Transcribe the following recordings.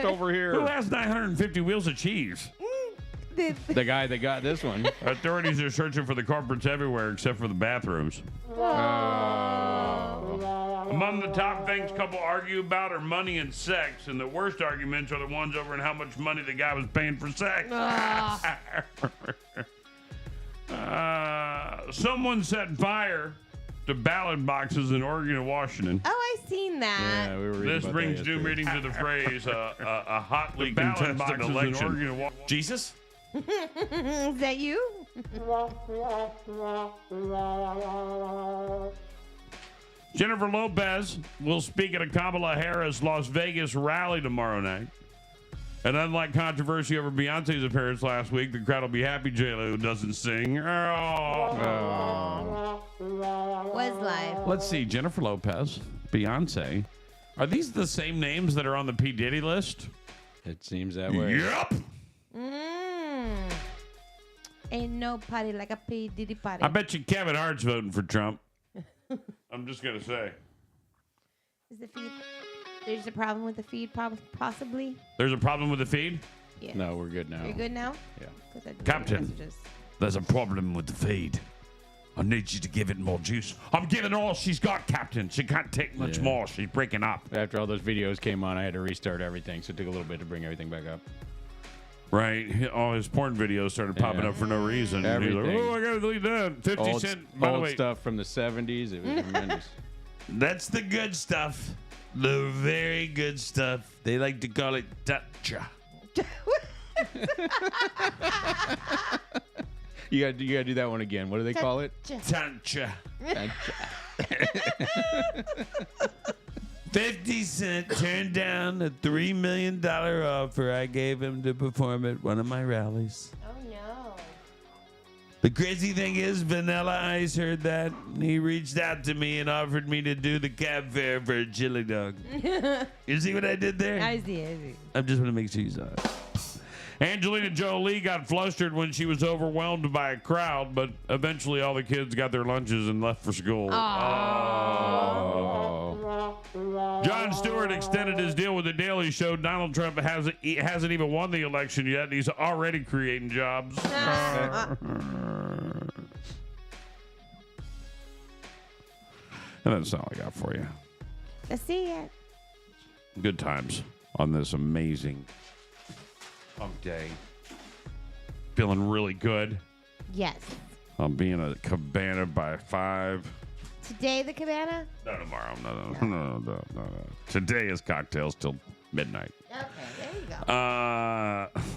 just over here. Who has 950 wheels of cheese? The guy that got this one. Authorities are searching for the culprits everywhere except for the bathrooms. Among the top things couple argue about are money and sex, and the worst arguments are the ones over how much money the guy was paying for sex. Someone set fire to ballot boxes in Oregon and Washington. Oh, I seen that. Yeah, we were reading This about brings that new yesterday. meaning to the phrase a hotly ballot contested boxes in election. Oregon And Jesus? Is that you? Jennifer Lopez will speak at a Kamala Harris Las Vegas rally tomorrow night. And unlike controversy over Beyonce's appearance last week, the crowd will be happy J-Lo doesn't sing. Was live. Let's see, Jennifer Lopez, Beyonce. Are these the same names that are on the P. Diddy list? It seems that way. Yep. Ain't no party like a P. Diddy party. I bet you Kevin Hart's voting for Trump. I'm just going to say. Is the feed? There's a problem with the feed, possibly. There's a problem with the feed? Yeah. No, we're good now. You're good now. Yeah. 'Cause I did Captain. messages. There's a problem with the feed. I need you to give it more juice. I'm giving all she's got, Captain. She can't take much Yeah. more. She's breaking up. After all those videos came on, I had to restart everything, so it took a little bit to bring everything back up. Right. All his porn videos started popping up for no reason. And he's like, Everything. oh, I got to delete that. 50 Old, Cent. By the old way, stuff from the 70s. It was tremendous. that's the good stuff. The very good stuff. They like to call it Tatcha. You got to do that one again. What do they call it? Tatcha. 50 Cent turned down a $3 million offer I gave him to perform at one of my rallies. Oh no. The crazy thing is, Vanilla Ice heard that, and he reached out to me and offered me to do the cab fare for a chili dog. You see what I did there? I see. I just want to make sure you saw it. Angelina Jolie got flustered when she was overwhelmed by a crowd, but eventually all the kids got their lunches and left for school. Jon Stewart extended his deal with The Daily Show. Donald Trump hasn't even won the election yet, and he's already creating jobs. And that's all I got for you. Let's see it. Good times on this amazing hump day. Feeling really good. Yes. I'm being a Cabana by 5. Today the cabana. No, tomorrow. No. Today is cocktails till midnight. Okay, there you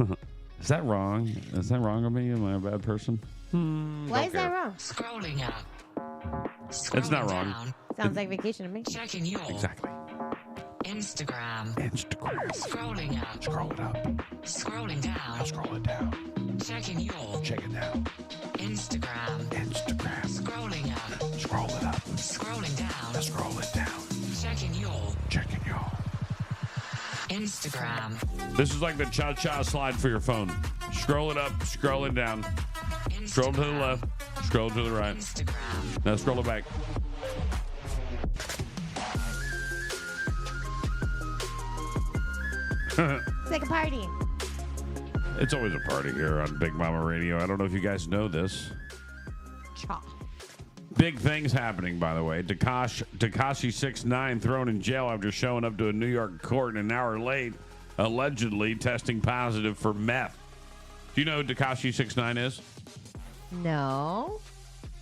go. Is that wrong? Is that wrong of me? Am I a bad person? Why is that wrong? Scrolling up. It's not wrong. Down, Sounds like vacation to me. checking your Exactly. Instagram. Instagram. Scrolling up. Scroll it up. Scrolling down. Scroll it down. Checking your Check it down. Instagram. Instagram. Scrolling up. Scroll it up. Scrolling down. Scroll it down. Checking your Checking y'all. Instagram. This is like the cha-cha slide for your phone. Scroll it up, scroll it down. Scroll to the left, scroll to the right. Instagram. Now scroll it back. It's like a party. It's always a party here on Big Mama Radio. I don't know if you guys know this. Cha. Big things happening, by the way. Tekashi 6ix9ine thrown in jail after showing up to a New York court an hour late, allegedly testing positive for meth. Do you know who Tekashi 6ix9ine is? No.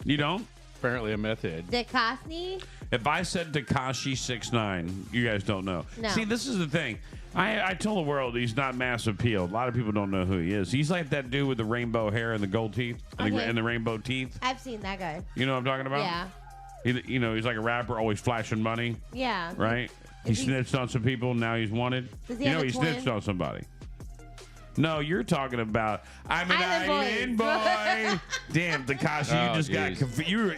You don't? Apparently a meth head. Duchovny? If I said Tekashi 6ix9ine, you guys don't know. No. See, this is the thing. I told the world he's not mass appeal. A lot of people don't know who he is. He's like that dude with the rainbow hair and the gold teeth and, Okay. the rainbow teeth. I've seen that guy. You know what I'm talking about? Yeah. He's like a rapper, always flashing money, Yeah. right? He Is he- snitched on some people. Now he's wanted. Does he You have know a he twin? snitched on somebody. No, you're talking about. I'm an Island island boy. Damn, Tekashi, you Oh, just got geez. confused.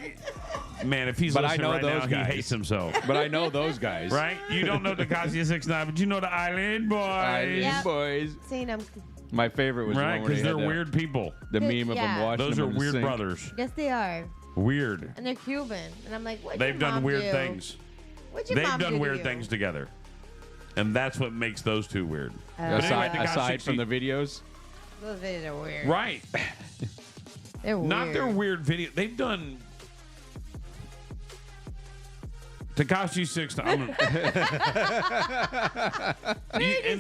Man, if he's But I listening know right those now, guys. he hates himself. But I know those guys. Right? You don't know Tekashi 6ix9ine, but you know the Island Boys. Island Yep. boys. Seen him. My favorite was Right? the one where Because they they're had weird people. the meme of Yeah. them washing Those them are in the weird sink. brothers. Yes, they are. Weird. And they're Cuban. And I'm like, what They've done weird things. What'd your They've mom done do to weird you? things together. And that's what makes those two weird. But anyway, Aside, Tekashi aside from the 6ix9ine videos, Those videos are weird. right. They're weird. Not their weird video. They've done Tekashi 6ix9ine.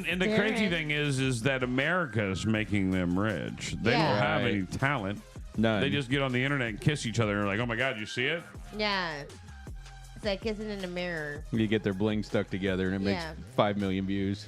and the crazy thing is that America is making them rich. They Yeah. don't have Right. any talent. none. They just get on the internet and kiss each other and are like, oh my God, you see it? Yeah. It's like kissing in a mirror. you get their bling stuck together and it makes Yeah. 5 million views.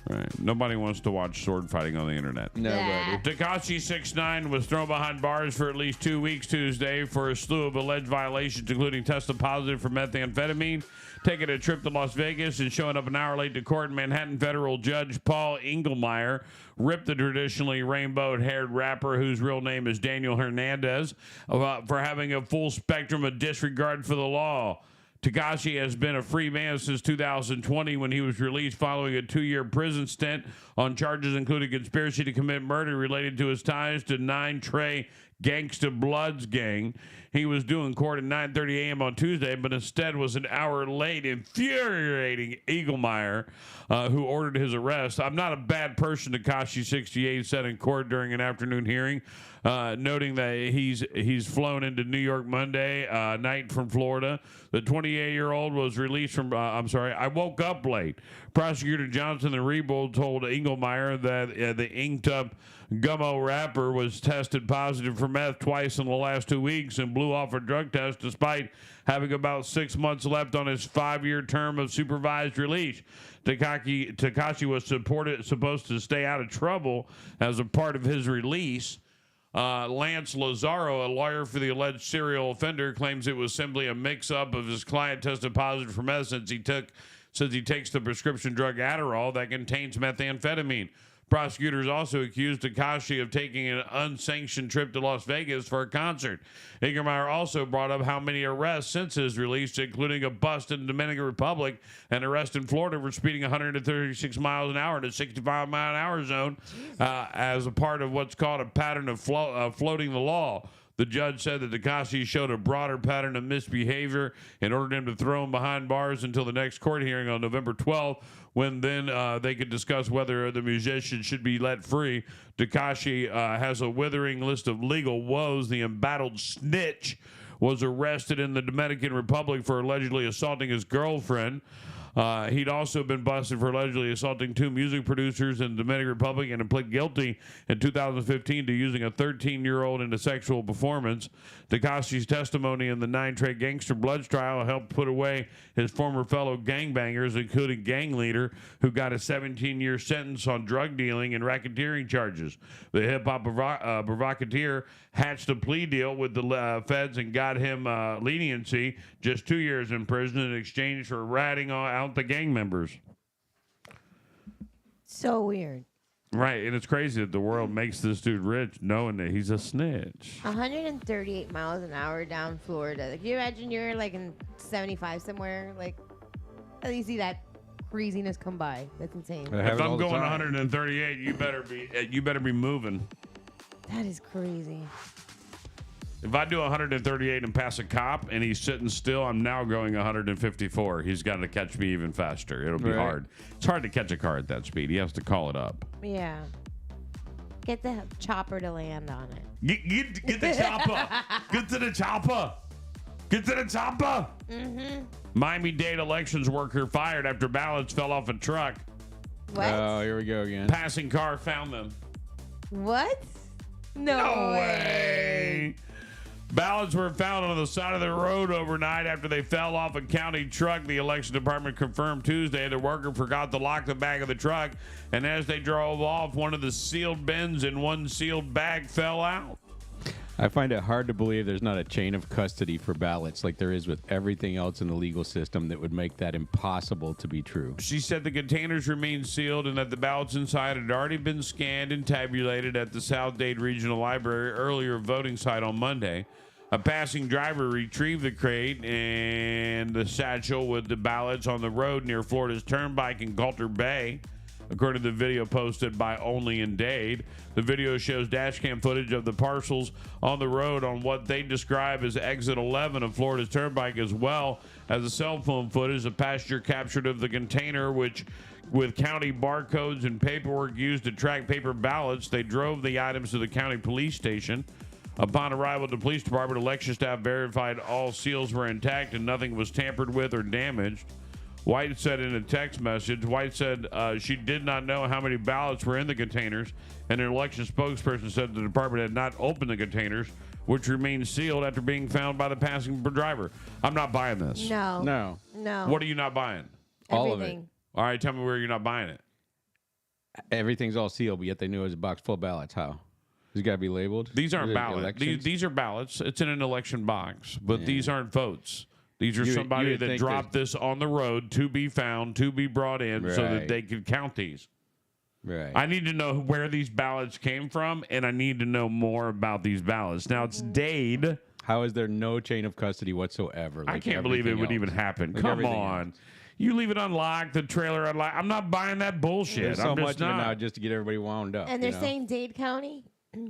Right. Nobody wants to watch sword fighting on the internet. Nobody. Tekashi 6ix9ine was thrown behind bars for at least 2 weeks Tuesday for a slew of alleged violations, including testing positive for methamphetamine, taking a trip to Las Vegas, and showing up an hour late to court. Manhattan federal judge Paul Engelmeyer ripped the traditionally rainbow-haired rapper, whose real name is Daniel Hernandez, for having a full spectrum of disregard for the law. Tekashi has been a free man since 2020 when he was released following a 2-year prison stint on charges including conspiracy to commit murder related to his ties to 9 Trey Gangsta Bloods gang. He was due in court at 9:30 a.m. on Tuesday, but instead was an hour late, infuriating Engelmeyer, who ordered his arrest. I'm not a bad person, Tekashi 68 said in court during an afternoon hearing, noting that he's flown into New York Monday night from Florida. The 28-year-old was released from, I woke up late. Prosecutor Johnson the Rebold told Engelmeyer that the inked-up Gummo rapper was tested positive for meth twice in the last 2 weeks and blew off a drug test despite having about 6 months left on his 5-year term of supervised release. Tekashi was supposed to stay out of trouble as a part of his release. Lance Lazaro, a lawyer for the alleged serial offender, claims it was simply a mix-up of his client tested positive for meth since he takes the prescription drug Adderall that contains methamphetamine. Prosecutors also accused Tekashi of taking an unsanctioned trip to Las Vegas for a concert. Engelmeyer also brought up how many arrests since his release, including a bust in the Dominican Republic, an arrest in Florida for speeding 136 miles an hour in a 65-mile-an-hour zone as a part of what's called a pattern of floating the law. The judge said that Tekashi showed a broader pattern of misbehavior and ordered him to throw him behind bars until the next court hearing on November 12th, when then they could discuss whether the musician should be let free. Tekashi has a withering list of legal woes. The embattled snitch was arrested in the Dominican Republic for allegedly assaulting his girlfriend. He'd also been busted for allegedly assaulting 2 music producers in the Dominican Republic and had pled guilty in 2015 to using a 13-year-old in a sexual performance. Tekashi's testimony in the 9 Trey Gangsta Bloods trial helped put away his former fellow gangbangers, including gang leader, who got a 17-year sentence on drug dealing and racketeering charges. The hip-hop provocateur hatched a plea deal with the feds and got him leniency, just 2 years in prison in exchange for ratting out the gang members. So weird. Right, and it's crazy that the world makes this dude rich knowing that he's a snitch. 138 miles an hour down Florida. Like, you imagine you're like in 75 somewhere. Like, you see that craziness come by. That's insane. I have If it all I'm the going time. 138, you better be moving. That is crazy. If I do 138 and pass a cop and he's sitting still, I'm now going 154. He's got to catch me even faster. It'll be Right. hard. It's hard to catch a car at that speed. He has to call it up. Yeah. Get the chopper to land on it. Get the chopper. Get to the chopper. Get to the chopper. Miami-Dade elections worker fired after ballots fell off a truck. What? Oh, here we go again. Passing car found them. What? No way. Ballots were found on the side of the road overnight after they fell off a county truck. The election department confirmed Tuesday the worker forgot to lock the back of the truck, and as they drove off, one of the sealed bins and one sealed bag fell out. I find it hard to believe there's not a chain of custody for ballots like there is with everything else in the legal system that would make that impossible to be true. She said the containers remained sealed and that the ballots inside had already been scanned and tabulated at the South Dade Regional Library earlier voting site on Monday. A passing driver retrieved the crate and the satchel with the ballots on the road near Florida's Turnpike in Coulter Bay, according to the video posted by Only in Dade. The video shows dashcam footage of the parcels on the road on what they describe as exit 11 of Florida's Turnpike, as well as the cell phone footage the passenger captured of the container, which with county barcodes and paperwork used to track paper ballots. They drove the items to the county police station. Upon arrival at the police department, election staff verified all seals were intact and nothing was tampered with or damaged. White said in a text message, she did not know how many ballots were in the containers, and an election spokesperson said the department had not opened the containers, which remained sealed after being found by the passing driver. I'm not buying this. No. What are you not buying? All of it. Everything. All right, tell me where you're not buying it. Everything's all sealed, but yet they knew it was a box full of ballots. How? It's got to be labeled. These aren't Is it ballots. elections? These are ballots. It's in an election box, but these aren't votes. These are You somebody would that think dropped this on the road to be found, to be brought in, so that Right. they could count these. Right. I need to know where these ballots came from, and I need to know more about these ballots. Now, it's Dade. How is there no chain of custody whatsoever? I like can't believe it everything would else? even happen. Like Come everything on. else. You leave it unlocked, the trailer unlocked. I'm not buying that bullshit. There's so I'm much just of it not. now just to get everybody wound up. And they're you know? saying Dade County.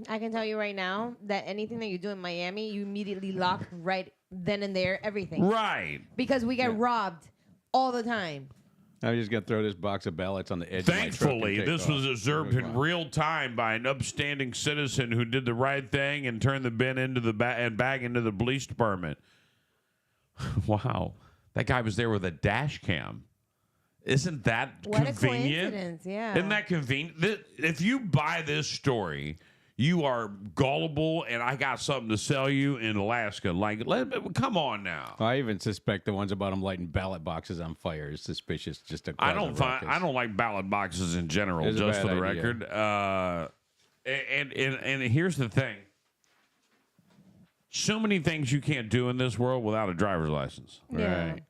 I can tell you right now that anything that you do in Miami, you immediately lock right then and there, everything. Right. Because we get robbed all the time. I'm just gonna throw this box of ballots on the edge. of my truck and Thankfully, take this off. was observed in Wow. real time by an upstanding citizen who did the right thing and turned the bin into the bag into the police department. Wow, that guy was there with a dash cam. Isn't that What convenient? a coincidence, yeah. Isn't that convenient? If you buy this story, you are gullible, and I got something to sell you in Alaska. Come on now. I even suspect the ones about them lighting ballot boxes on fire is suspicious. Just to cause I a don't ruckus. like ballot boxes in general. It's a Just for bad the idea. record. And here's the thing. So many things you can't do in this world without a driver's license, Yeah. Right.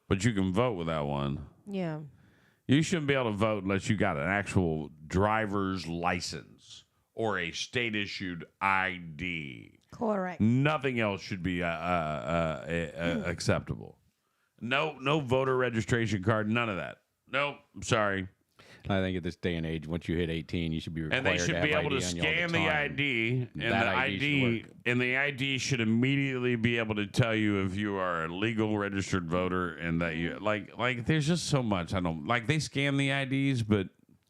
but you can vote without one. Yeah. You shouldn't be able to vote unless you got an actual driver's license or a state issued ID. Correct. Nothing else should be acceptable. No voter registration card. None of that. Nope. Sorry. I think at this day and age, once you hit 18, you should be required And they should to be have able to ID on you all scan the the time. ID, and That the ID should ID work. and the ID should immediately be able to tell you if you are a legal registered voter, and that you like. There's just so much I don't like. They scan the IDs, but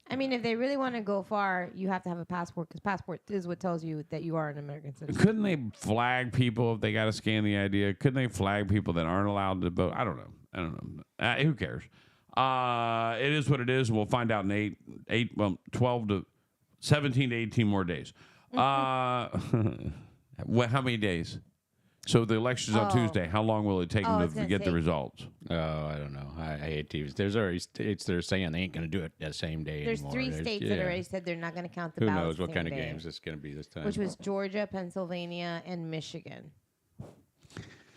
I mean, if they really want to go far, you have to have a passport because passport is what tells you that you are an American citizen. couldn't they flag people if they got to scan the ID? Couldn't they flag people that aren't allowed to vote? I don't know. Who cares? It is what it is. We'll find out in 12 to 17 to 18 more days. How many days? So the election's on Oh. Tuesday. How long will it take Oh, I them was to gonna get the say- results? Oh, I don't know. I hate these. There's already states that are saying they ain't going to do it that same day There's anymore. 3 states that yeah. already said they're not going to count the Who ballots knows what the kind same of day, games it's going to be this time. which was Georgia, Pennsylvania, and Michigan.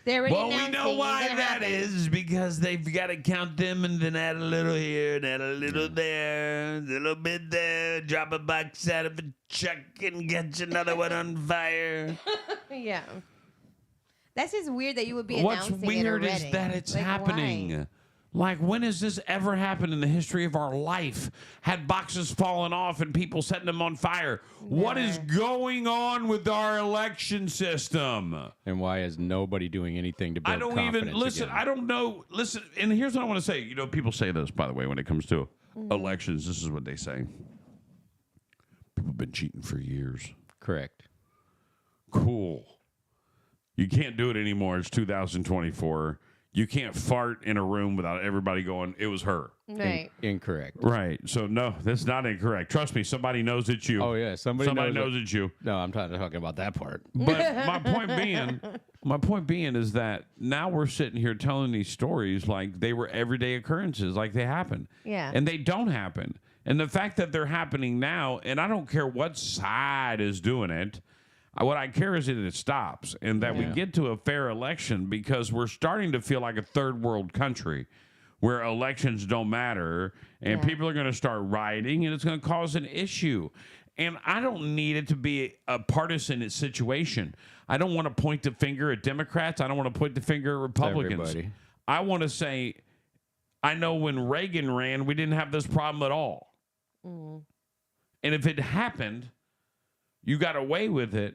They already announced it. It's gonna happen. because they've got to count them and then add a little here and add a little there, a little bit there, drop a box out of a truck and get another one on fire. Yeah. That's just weird that you would be What's announcing weird it is already. that it's Like, happening. why? Like, when has this ever happened in the history of our life? Had boxes fallen off and people setting them on fire. What is Never. going on with our election system? And why is nobody doing anything to build I don't confidence even listen. again? I don't know. Listen, and here's what I want to say. You know, people say this, by the way, when it comes to elections. This is what they say. People have been cheating for years. Correct. Cool. You can't do it anymore. It's 2024. You can't fart in a room without everybody going, it was her. Right. Incorrect. Right. So, no, that's not incorrect. Trust me, somebody knows it's you. Oh, yeah. Somebody knows it's you. No, I'm not talking about that part. But my point being is that now we're sitting here telling these stories like they were everyday occurrences, like they happen. Yeah. And they don't happen. And the fact that they're happening now, and I don't care what side is doing it, what I care is that it stops and that we get to a fair election, because we're starting to feel like a third world country where elections don't matter and people are going to start rioting and it's going to cause an issue. And I don't need it to be a partisan situation. I don't want to point the finger at Democrats. I don't want to point the finger at Republicans. everybody. I want to say, I know when Reagan ran, we didn't have this problem at all. And if it happened, you got away with it.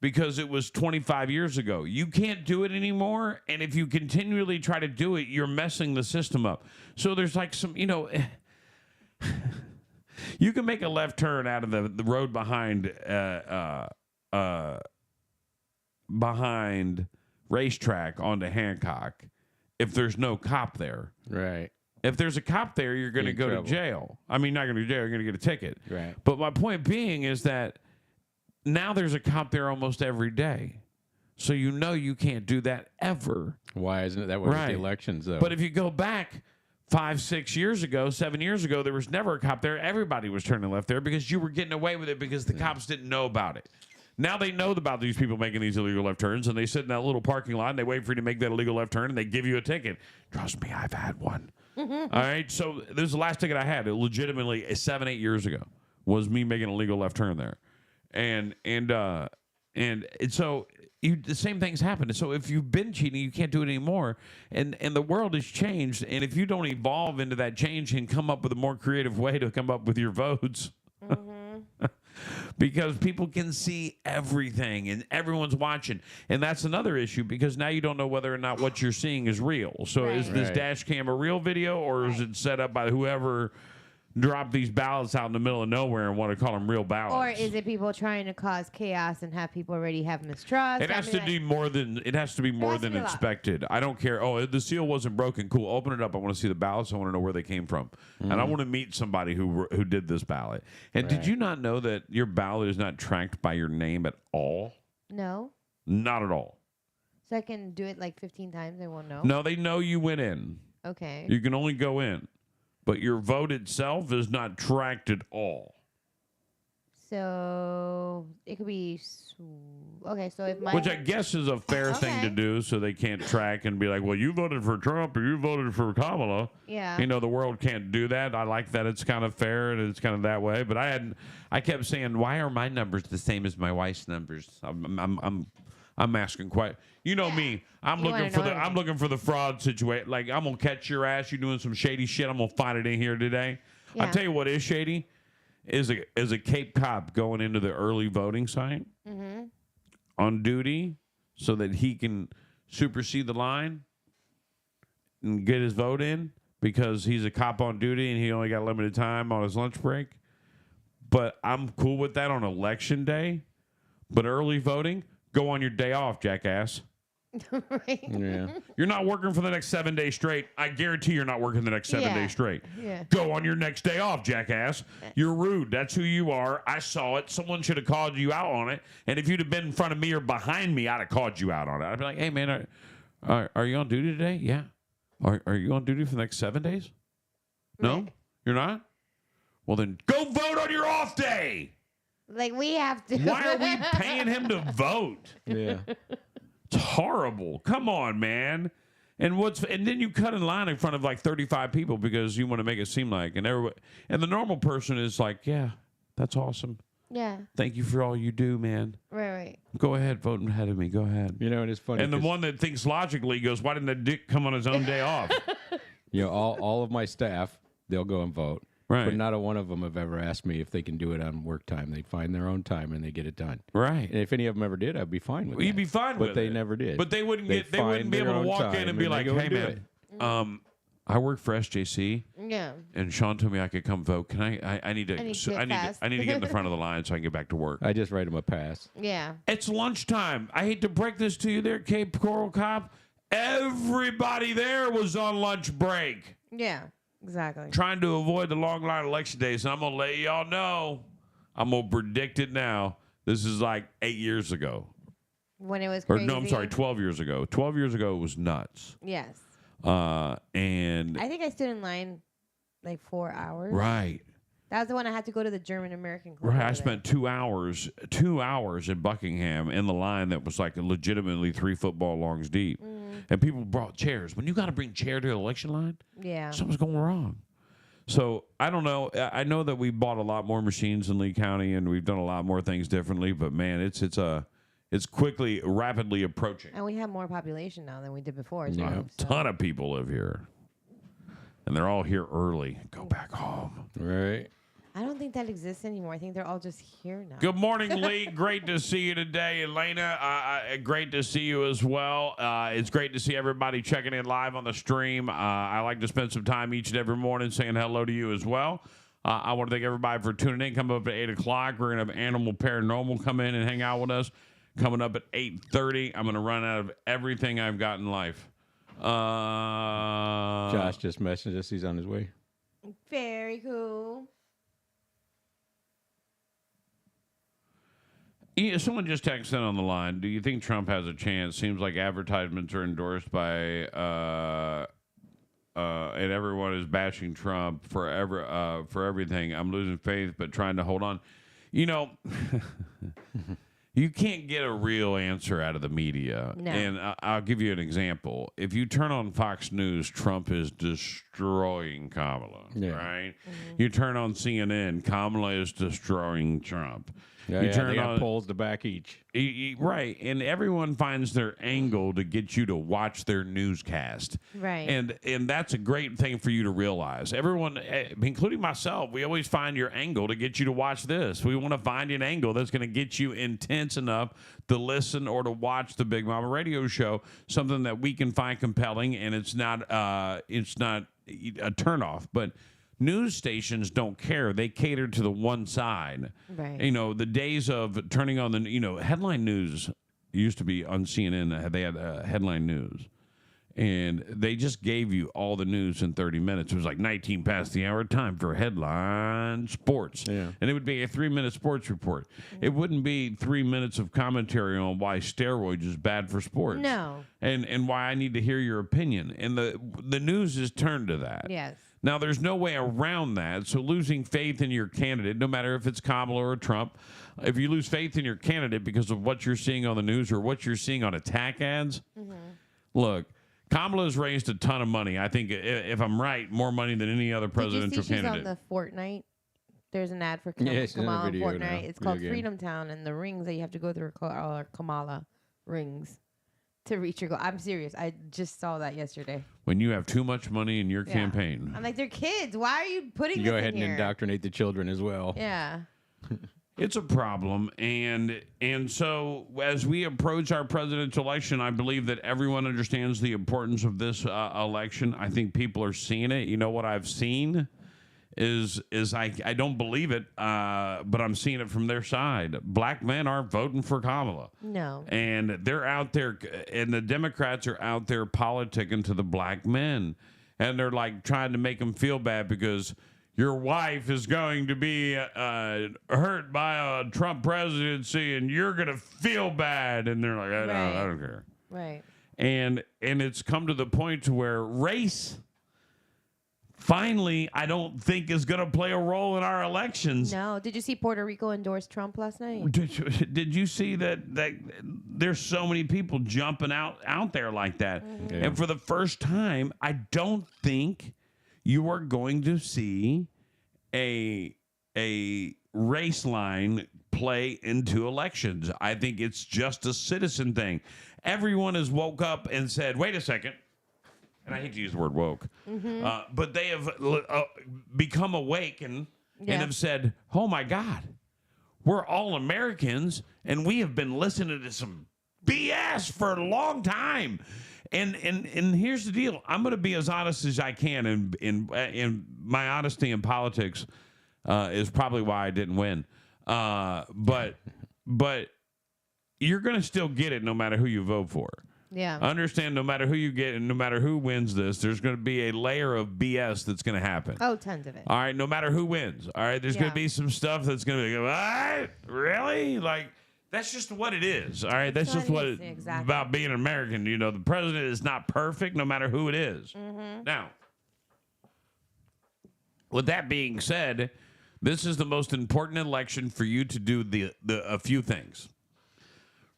because it was 25 years ago. You can't do it anymore. And if you continually try to do it, you're messing the system up. So there's like some, you can make a left turn out of the road behind Racetrack onto Hancock if there's no cop there. Right. If there's a cop there, you're going to In go trouble. to jail. I mean, not going to jail. You're going to get a ticket. Right. But my point being is that now there's a cop there almost every day. So you can't do that ever. Why isn't it that way with Right. the elections, though? But if you go back 5, 6 years ago, 7 years ago, there was never a cop there. Everybody was turning left there because you were getting away with it because the cops didn't know about it. Now they know about these people making these illegal left turns, and they sit in that little parking lot and they wait for you to make that illegal left turn, and they give you a ticket. Trust me, I've had one. All right, so this is the last ticket I had. It legitimately 7, 8 years ago was me making a legal left turn there, and so the same things happen. And so if you've been cheating, you can't do it anymore. And the world has changed, and if you don't evolve into that change and come up with a more creative way to come up with your votes. Because people can see everything and everyone's watching. And that's another issue because now you don't know whether or not what you're seeing is real. So is this Right. dash cam a real video or is it set up by whoever dropped these ballots out in the middle of nowhere and want to call them real Or ballots? is it people trying to cause chaos and have people already have mistrust? It has to like, be more than it has to be more has to than be a lot. expected. I don't care. Oh, the seal wasn't broken. Cool. Open it up. I want to see the ballots. I want to know where they came from, and I want to meet somebody who did this ballot. And did Right. you not know that your ballot is not tracked by your name at all? No. Not at all. So I can do it like 15 times. I won't know. No, they know you went in. Okay. You can only go in, but your vote itself is not tracked at all. So it could be. Okay. So if my. Which I guess is a fair thing to Okay. do, so they can't track and be like, "Well, you voted for Trump or you voted for Kamala." Yeah. You know, the world can't do that. I like that it's kind of fair and it's kind of that way. But I kept saying, "Why are my numbers the same as my wife's numbers?" I'm asking quite. You know me. I'm You looking wanna for know the everything. fraud situation. Like I'm gonna catch your ass. You doing some shady shit. I'm gonna find it in here today. I Yeah. tell you what is shady. Is a Cape Cop going into the early voting site on duty so that he can supersede the line and get his vote in because he's a cop on duty and he only got limited time on his lunch break. But I'm cool with that on election day. But early voting, go on your day off, jackass. Right. Yeah. You're not working for the next 7 days straight. I guarantee you're not working the next 7 Yeah. days straight. Yeah. Go on your next day off, jackass. You're rude. That's who you are. I saw it. Someone should have called you out on it. And if you'd have been in front of me or behind me, I'd have called you out on it. I'd be like, hey, man, are you on duty today? Yeah. Are you on duty for the next 7 days? No? Right. You're not? Well, then go vote on your off day. Like we have to. Why are we paying him to vote? Yeah. It's horrible. Come on, man. And then you cut in line in front of like 35 people because you want to make it seem like and the normal person is like, yeah, that's awesome. Yeah. Thank you for all you do, man. Right. Go ahead, vote ahead of me. Go ahead. You know, it is funny. And the 'cause, one that thinks logically goes, why didn't the dick come on his own day off? you know, all of my staff, they'll go and vote. Right. But not a one of them have ever asked me if they can do it on work time. They find their own time and they get it done. Right. And if any of them ever did, I'd be fine with Well, that. you'd be fine but with they it. never did. But they wouldn't They they wouldn't find be their able to own walk in time and be and they like, go hey, and do man, I work for SJC. Yeah. And Sean told me I could come vote. Can I need to I need to get fast. I need to get in the front of the line so I can get back to work. I just write them a pass. Yeah. It's lunchtime. I hate to break this to you there, Cape Coral Cop. Everybody there was on lunch break Yeah. Exactly. trying to avoid the long line election days. And I'm going to let y'all know. I'm going to predict it now. This is like 8 years ago. When it was Or crazy. no, I'm sorry, 12 years ago. 12 years ago, it was nuts. Yes. And I think I stood in line like 4 hours. right. That was the one I had to go to the German American Club. Right, over I there. spent 2 hours in Buckingham in the line that was like legitimately 3 football longs deep, and people brought chairs. When you got to bring chair to the election line, Yeah. something's going wrong. So I don't know. I know that we bought a lot more machines in Lee County, and we've done a lot more things differently. But man, it's quickly, rapidly approaching. And we have more population now than we did before. As Yeah. well, A ton of people live here, and they're all here early. Go back home. Right. I don't think that exists anymore. I think they're all just here now. Good morning, Lee. Great to see you today. Elena, great to see you as well. It's great to see everybody checking in live on the stream. I like to spend some time each and every morning saying hello to you as well. I want to thank everybody for tuning in. Coming up at 8 o'clock, we're going to have Animal Paranormal come in and hang out with us. Coming up at 8:30, I'm going to run out of everything I've got in life. Josh just messaged us. He's on his way. Very cool. Yeah, someone just texted in on the line. Do you think Trump has a chance? Seems like advertisements are endorsed by, and everyone is bashing Trump for everything. I'm losing faith, but trying to hold on. You know, you can't get a real answer out of the media. No. And I'll give you an example. If you turn on Fox News, Trump is destroying Kamala, right? Mm-hmm. You turn on CNN, Kamala is destroying Trump. Yeah, you they turn got on polls to back each. Right, and everyone finds their angle to get you to watch their newscast. Right. And that's a great thing for you to realize. Everyone, including myself, we always find your angle to get you to watch this. We want to find an angle that's going to get you intense enough to listen or to watch the Big Mama Radio Show, something that we can find compelling, and it's not a turnoff, but news stations don't care. They cater to the one side. Right. You know, the days of turning on the, headline news used to be on CNN. They had headline news. And they just gave you all the news in 30 minutes. It was like 19 past the hour, time for headline sports. Yeah. And it would be a 3-minute sports report. It wouldn't be 3 minutes of commentary on why steroids is bad for sports. No. And why I need to hear your opinion. And the news is turned to that. Yes. Now, there's no way around that. So losing faith in your candidate, no matter if it's Kamala or Trump, if you lose faith in your candidate because of what you're seeing on the news or what you're seeing on attack ads, look, Kamala's raised a ton of money. I think, if I'm right, more money than any other presidential Did you see candidate. she's on the Fortnite? There's an ad for she's in a Kamala on video Fortnite. now, It's called video game. Freedom Town, and the rings that you have to go through are Kamala rings to reach your goal. I'm serious. I just saw that yesterday. When you have too much money in your campaign. I'm like, they're kids. Why are you putting You this go ahead in and here? indoctrinate the children as well. Yeah. It's a problem, and so as we approach our presidential election, I believe that everyone understands the importance of this election. I think people are seeing it. You know what I've seen is I don't believe it, but I'm seeing it from their side. Black men aren't voting for Kamala. No. And they're out there, and the Democrats are out there politicking to the black men, and they're like trying to make them feel bad because your wife is going to be hurt by a Trump presidency, and you're going to feel bad. And they're like, I don't care. Right. And it's come to the point to where race, finally, I don't think is going to play a role in our elections. No. Did you see Puerto Rico endorse Trump last night? Did you see that there's so many people jumping out there like that? Yeah. And for the first time, I don't think you are going to see a race line play into elections. I think it's just a citizen thing. Everyone has woke up and said, wait a second. And I hate to use the word woke, but they have become awakened and have said, oh, my God, we're all Americans, and we have been listening to some BS for a long time. And here's the deal. I'm going to be as honest as I can, and in my honesty in politics is probably why I didn't win. But you're going to still get it no matter who you vote for. Yeah. Understand, no matter who you get and no matter who wins this, there's going to be a layer of BS that's going to happen. Oh, tons of it. All right, no matter who wins. All right, there's going to be some stuff that's going to be, what? Really? Like, that's just what it is. All right, that's just what it is about being an American. You know, the president is not perfect no matter who it is. Now, with that being said, this is the most important election for you to do a few things.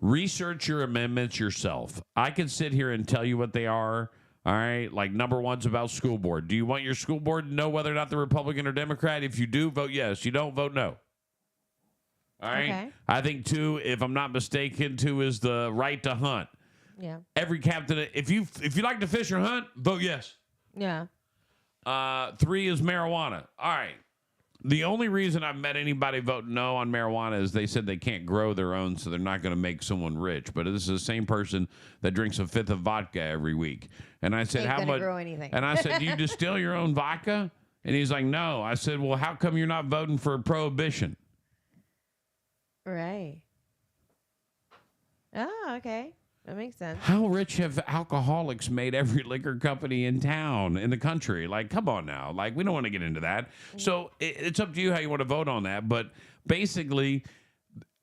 Research your amendments yourself. I can sit here and tell you what they are. All right, like number one's about school board. Do you want your school board to know whether or not they're Republican or Democrat? If you do, vote yes. You don't, vote no. All right. Okay. I think 2, if I'm not mistaken, 2 is the right to hunt. Yeah. Every captain, if you like to fish or hunt, vote yes. Yeah. 3 is marijuana. All right. The only reason I've met anybody vote no on marijuana is they said they can't grow their own, so they're not going to make someone rich. But this is the same person that drinks a fifth of vodka every week. And I said, Ain't how gonna much? grow anything. And I said, do you distill your own vodka? And he's like, no. I said, well, how come you're not voting for prohibition? Right. Oh, okay. That makes sense. How rich have alcoholics made every liquor company in town, in the country? Like, come on now. Like, we don't want to get into that. So it's up to you how you want to vote on that. But basically,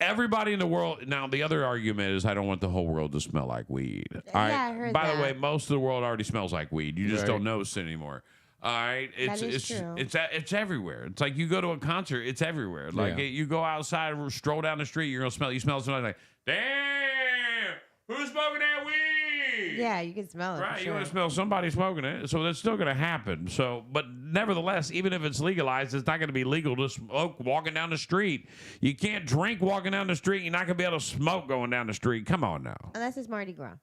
everybody in the world. Now, the other argument is I don't want the whole world to smell like weed. All right. Yeah, I heard By the that. way, most of the world already smells like weed. You just Right. don't notice it anymore. All right, That is true. it's everywhere. It's like you go to a concert, it's everywhere. Like Yeah. you go outside, stroll down the street, you're gonna smell. You smell something like, damn, who's smoking that weed? Yeah, you can smell it. Right, For you sure. want to smell somebody smoking it, so that's still going to happen. So, but nevertheless, even if it's legalized, it's not going to be legal to smoke walking down the street. You can't drink walking down the street. You're not going to be able to smoke going down the street. Come on now, Unless it's Mardi Gras.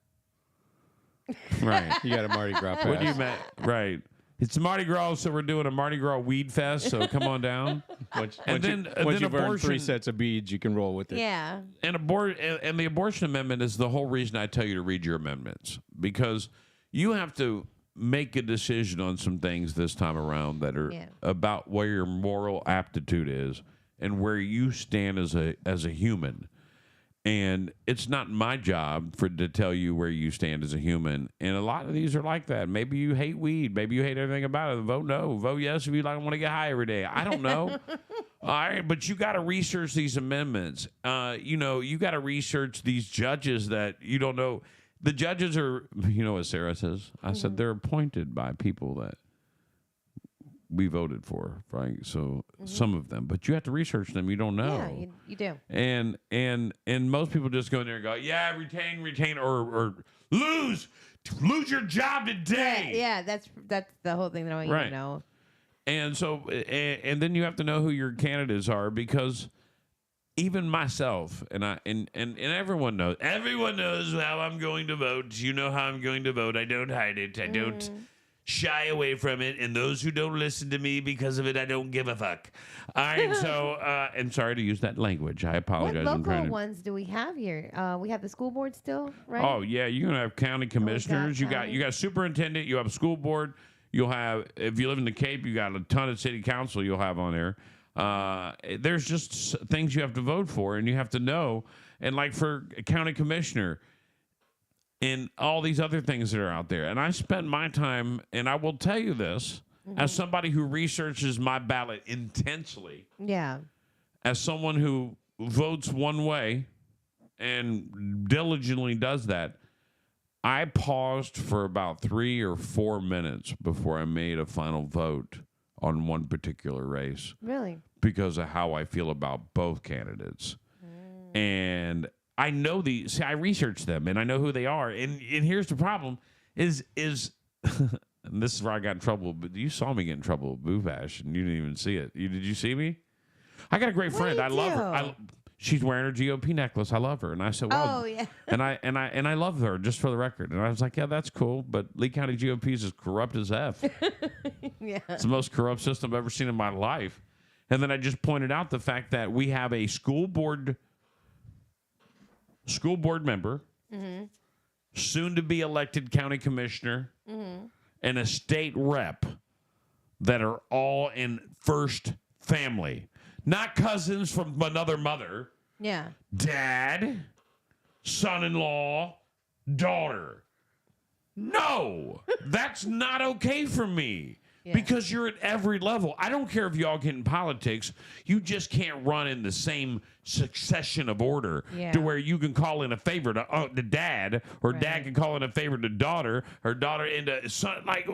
right? You got a Mardi Gras pass. What do you mean? Right. It's Mardi Gras, so we're doing a Mardi Gras weed fest. So come on down. Once, And once then- you, and once then you've earned abortion- 3 sets of beads, you can roll with it. Yeah. And the abortion amendment is the whole reason I tell you to read your amendments, because you have to make a decision on some things this time around that are Yeah. about where your moral aptitude is and where you stand as a human. And it's not my job to tell you where you stand as a human. And a lot of these are like that. Maybe you hate weed. Maybe you hate everything about it. Vote no. Vote yes if you like want to get high every day. I don't know. All right, but you got to research these amendments. You got to research these judges that you don't know. The judges are, you know what Sarah says? I said they're appointed by people that we voted for, right? So some of them, but you have to research them. You don't know. Yeah, you do. And most people just go in there and go, yeah, retain, or lose your job today. Yeah, that's the whole thing that I want you Right. to know. And so, and then you have to know who your candidates are, because even myself and everyone knows how I'm going to vote. You know how I'm going to vote. I don't hide it. I don't shy away from it. And those who don't listen to me because of it, I don't give a fuck. All right. So, and sorry to use that language. I What apologize. I'm local trying to. ones do we have here? We have the school board still, right? Oh yeah, you're gonna have county commissioners. You county. got superintendent. You have a school board. You'll have, if you live in the Cape, you got a ton of city council. You'll have on there. There's just things you have to vote for, and you have to know. And like for a county commissioner, and all these other things that are out there. And I spent my time, and I will tell you this, as somebody who researches my ballot intensely, Yeah. as someone who votes one way and diligently does that, I paused for about 3 or 4 minutes before I made a final vote on one particular race Really? because of how I feel about both candidates. And I know I researched them and I know who they are. And here's the problem is and this is where I got in trouble, but you saw me get in trouble with Boo Bash and you didn't even see it. Did you see me? I got a great friend. do I you love her. do? She's wearing her GOP necklace. I love her. And I said, well, Oh, yeah. and I love her, just for the record. And I was like, yeah, that's cool. But Lee County GOP is as corrupt as F. Yeah. It's the most corrupt system I've ever seen in my life. And then I just pointed out the fact that we have a school board member, soon to be elected county commissioner, and a state rep that are all in first family, not cousins from another mother. Yeah. Dad, son-in-law, daughter. No, that's not okay for me. Yeah. Because you're at every level. I don't care if y'all get in politics. You just can't run in the same succession of order Yeah. to where you can call in a favor to dad, or dad Right. can call in a favor to daughter, or daughter into son. Like,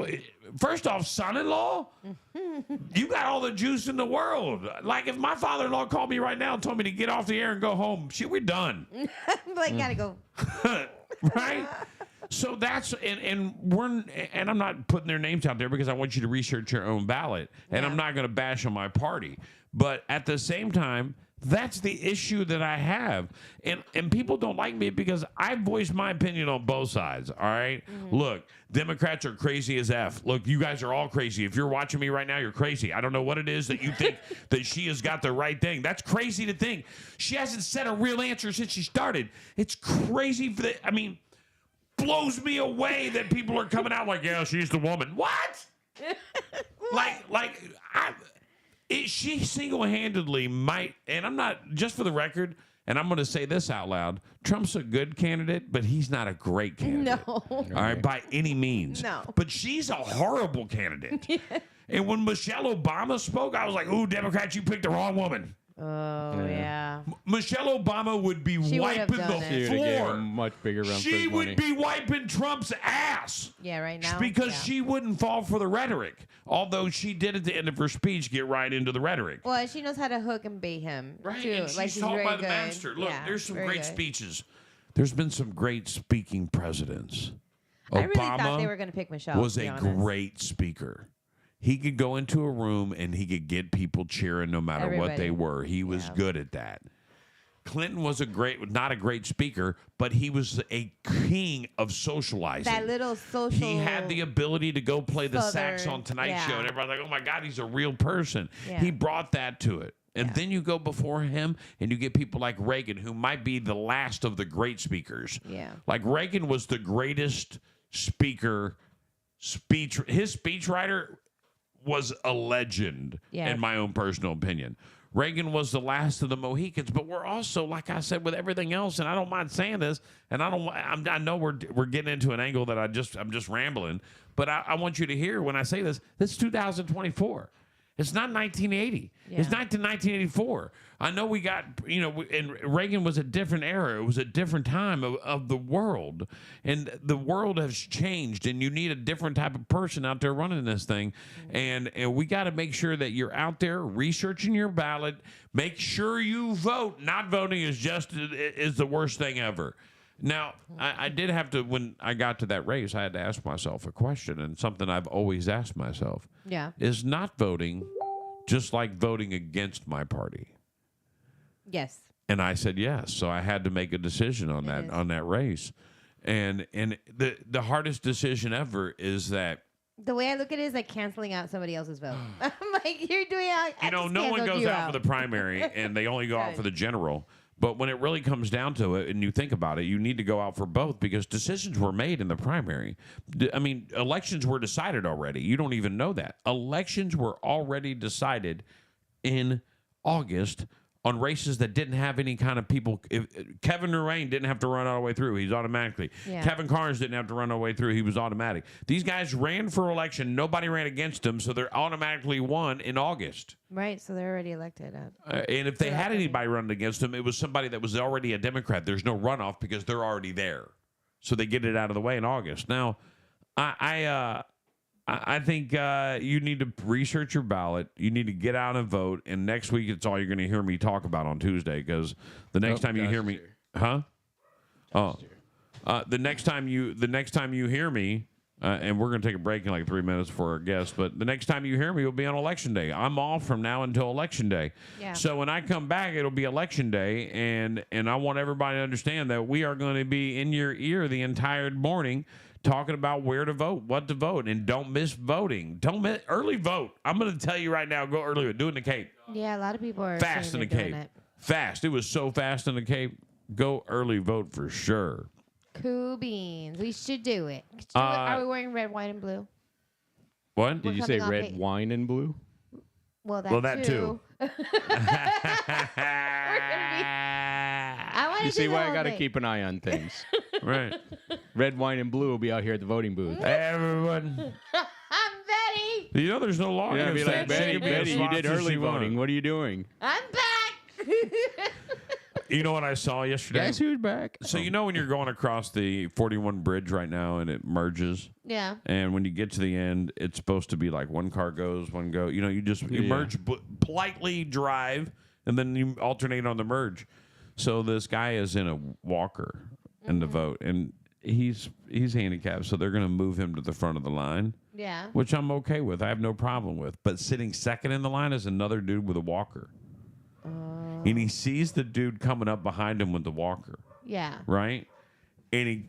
first off, son-in-law, you got all the juice in the world. Like, if my father-in-law called me right now and told me to get off the air and go home, shit, we're done. Like, gotta go. Right? So that's and I'm not putting their names out there because I want you to research your own ballot, and Yeah. I'm not going to bash on my party. But at the same time, That's the issue that I have. And people don't like me because I voice my opinion on both sides, all right? Look, Democrats are crazy as F. Look, you guys are all crazy. If you're watching me right now, you're crazy. I don't know what it is that you think that she has got the right thing. That's crazy to think. She hasn't said a real answer since she started. It's crazy for the, I mean, blows me away that people are coming out like, yeah, she's the woman. What? She single-handedly might, and I'm not, just for the record, and I'm going to say this out loud, Trump's a good candidate, but he's not a great candidate. No. All right, by any means. No. But she's a horrible candidate. And when Michelle Obama spoke, I was like, ooh, Democrats, you picked the wrong woman. Oh, yeah. Michelle Obama would be She would have wiping done the it. She would have gave floor. him much bigger run for She his money. would be wiping Trump's ass. Yeah, right now. Because yeah. she wouldn't fall for the rhetoric. Although she did at the end of her speech get right into the rhetoric. Well, she knows how to hook and bait him. Right, Too. and she's Like, she's taught very by the good. master. Look, Yeah, there's some very great good. speeches. There's been some great speaking presidents. I really Obama thought they were going to pick Michelle. was to be a honest. great speaker. He could go into a room and he could get people cheering no matter what Everybody. they were. He was Yeah. good at that. Clinton was not a great speaker, but he was a king of socializing. That little social. He had the ability to go play the sax Southern- on Tonight yeah. Show, and everybody's like, "Oh my God, he's a real person." Yeah. He brought that to it, and Yeah. then you go before him, and you get people like Reagan, who might be the last of the great speakers. Yeah. Like Reagan was the greatest speaker. His speechwriter was a legend, Yes. in my own personal opinion. Reagan was the last of the Mohicans, but we're also, like I said, with everything else, and I don't mind saying this, and I know we're getting into an angle that I'm just rambling, but I want you to hear when I say this. This is 2024. It's not 1980. Yeah. It's not 1984. I know we got, and Reagan was a different era. It was a different time of the world. And the world has changed, and you need a different type of person out there running this thing. And we got to make sure that you're out there researching your ballot. Make sure you vote. Not voting is the worst thing ever. Now, I did have to, when I got to that race, I had to ask myself a question, and something I've always asked myself. Yeah. Is not voting just like voting against my party? Yes. And I said yes. So I had to make a decision on It is. that race. And the hardest decision ever is that, The way I look at it is like canceling out somebody else's vote. I'm like, you're doing it. no one goes out for the primary and they only go out for the general. But when it really comes down to it and you think about it, you need to go out for both because decisions were made in the primary. I mean, elections were decided already. You don't even know that. Elections were already decided in August on races that didn't have any kind of people. Kevin Durant didn't have to run all the way through. He's automatically. Yeah. Kevin Carnes didn't have to run all the way through. He was automatic. These guys ran for election. Nobody ran against them, so they're automatically won in August. Right, so they're already elected. And if they had anybody running against them, it was somebody that was already a Democrat. There's no runoff because they're already there. So they get it out of the way in August. Now, I think you need to research your ballot. You need to get out and vote. And next week, it's all you're going to hear me talk about on Tuesday because the next time you hear me, the next time you hear me, and we're going to take a break in like 3 minutes for our guest. But the next time you hear me will be on Election Day. I'm off from now until Election Day. Yeah. So when I come back, it'll be Election Day, and I want everybody to understand that we are going to be in your ear the entire morning talking about where to vote, what to vote, and don't miss voting. Don't miss early vote. I'm going to tell you right now, go early. Do it in the Cape. Yeah, a lot of people are Fast in saying the they're Cape. doing it. Fast. It was so fast in the Cape. Go early vote for sure. Cool beans. We should do it. Are we wearing red, white, and blue? What? Did you coming say off red it. wine and blue? Well, that too. I want to You see do the why I whole got to thing. keep an eye on things. Right. Red wine and blue will be out here at the voting booth. Everyone. I'm Betty. You know, there's no law Yeah, be against like, that. She Betty, can be as Betty, you sloppy did as early she wants. voting. What are you doing? I'm back. You know what I saw yesterday? Guess who's back? So you know when you're going across the 41 bridge right now and it merges, Yeah. and when you get to the end, it's supposed to be like one car goes, one go. You know, you Yeah. merge, politely drive, and then you alternate on the merge. So this guy is in a walker in the vote, and he's handicapped, so they're going to move him to the front of the line, Yeah. which I'm okay with. I have no problem with. But sitting second in the line is another dude with a walker. and he sees the dude coming up behind him with the walker, Yeah. right? And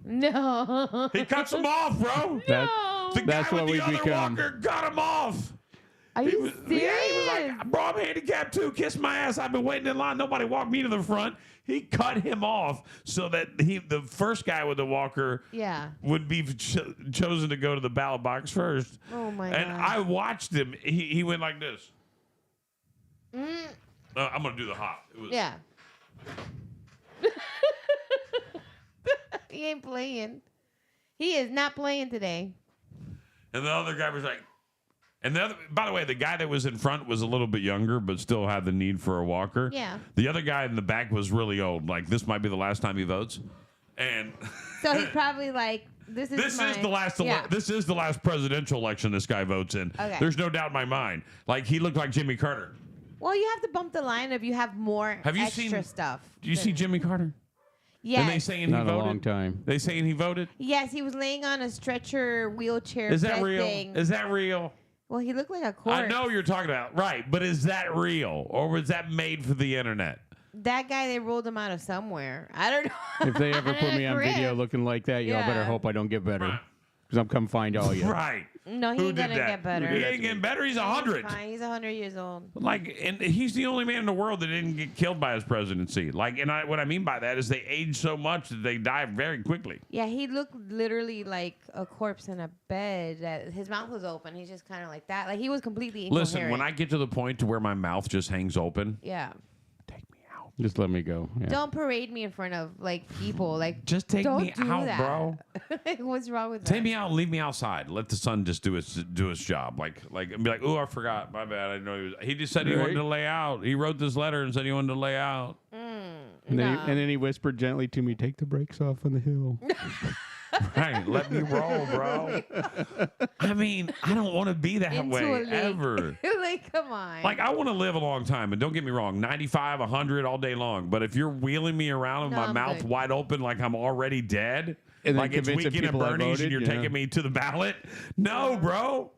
No. he cuts him off, bro. No. The That's guy what with we the other become. walker got him off. Are you Yeah, serious? he was like, bro, I'm handicapped too. Kiss my ass. I've been waiting in line. Nobody walked me to the front. He cut him off so that the first guy with the walker Yeah. would be chosen to go to the ballot box first. Oh my And God. I watched him. He went like this. I'm going to do the hop. It was, Yeah. He ain't playing. He is not playing today. And the other guy was like, and the other, by the way, the guy that was in front was a little bit younger, but still had the need for a walker. Yeah. The other guy in the back was really old. Like, this might be the last time he votes. And So he's probably like, this is this is mine. the last. Yeah. This is the last presidential election this guy votes in. Okay. There's no doubt in my mind. Like, he looked like Jimmy Carter. Well, you have to bump the line if you have more Have you extra seen- stuff. Do you see Jimmy Carter? Yes. And they saying Not he a voted. long time. They saying he voted. Yes, he was laying on a stretcher wheelchair. Is that bed real? thing. Is that real? Well, he looked like a corpse. I know what you're talking about, right? But is that real, or was that made for the internet? That guy, they rolled him out of somewhere. I don't know. If they ever put me on video Crib. looking like that, y'all better Yeah. hope I don't get better. Right. Because I'm come find all you. Right. No, he Who ain't did gonna that? get better. He ain't getting better. He's 100. He's fine. He's 100 years old. Like, and he's the only man in the world that didn't get killed by his presidency. Like, and what I mean by that is they age so much that they die very quickly. Yeah, he looked literally like a corpse in a bed. That his mouth was open. He's just kind of like that. Like he was completely incoherent. Listen, when I get to the point to where my mouth just hangs open, yeah. take me out. Just let me go. Yeah. Don't parade me in front of like people. Like Just take don't me do out, that. bro. Like, what's wrong with Take that? me out and leave me outside. Let the sun just do its job. Like and be like, oh, I forgot. My bad. I didn't know he was. He just said he wanted Right. to lay out. He wrote this letter and said he wanted to lay out. And, then Nah. and then he whispered gently to me, "Take the brakes off on the hill." Right, let me roll, bro. I mean, I don't want to be that Into way a lake. ever. Like, come on. Like, I want to live a long time, and don't get me wrong, 95, 100 all day long. But if you're wheeling me around with No, my I'm mouth good. wide open like I'm already dead, And then like it's convincing weekend at people I Bernie's and voted, you're yeah. taking me to the ballot, no, bro,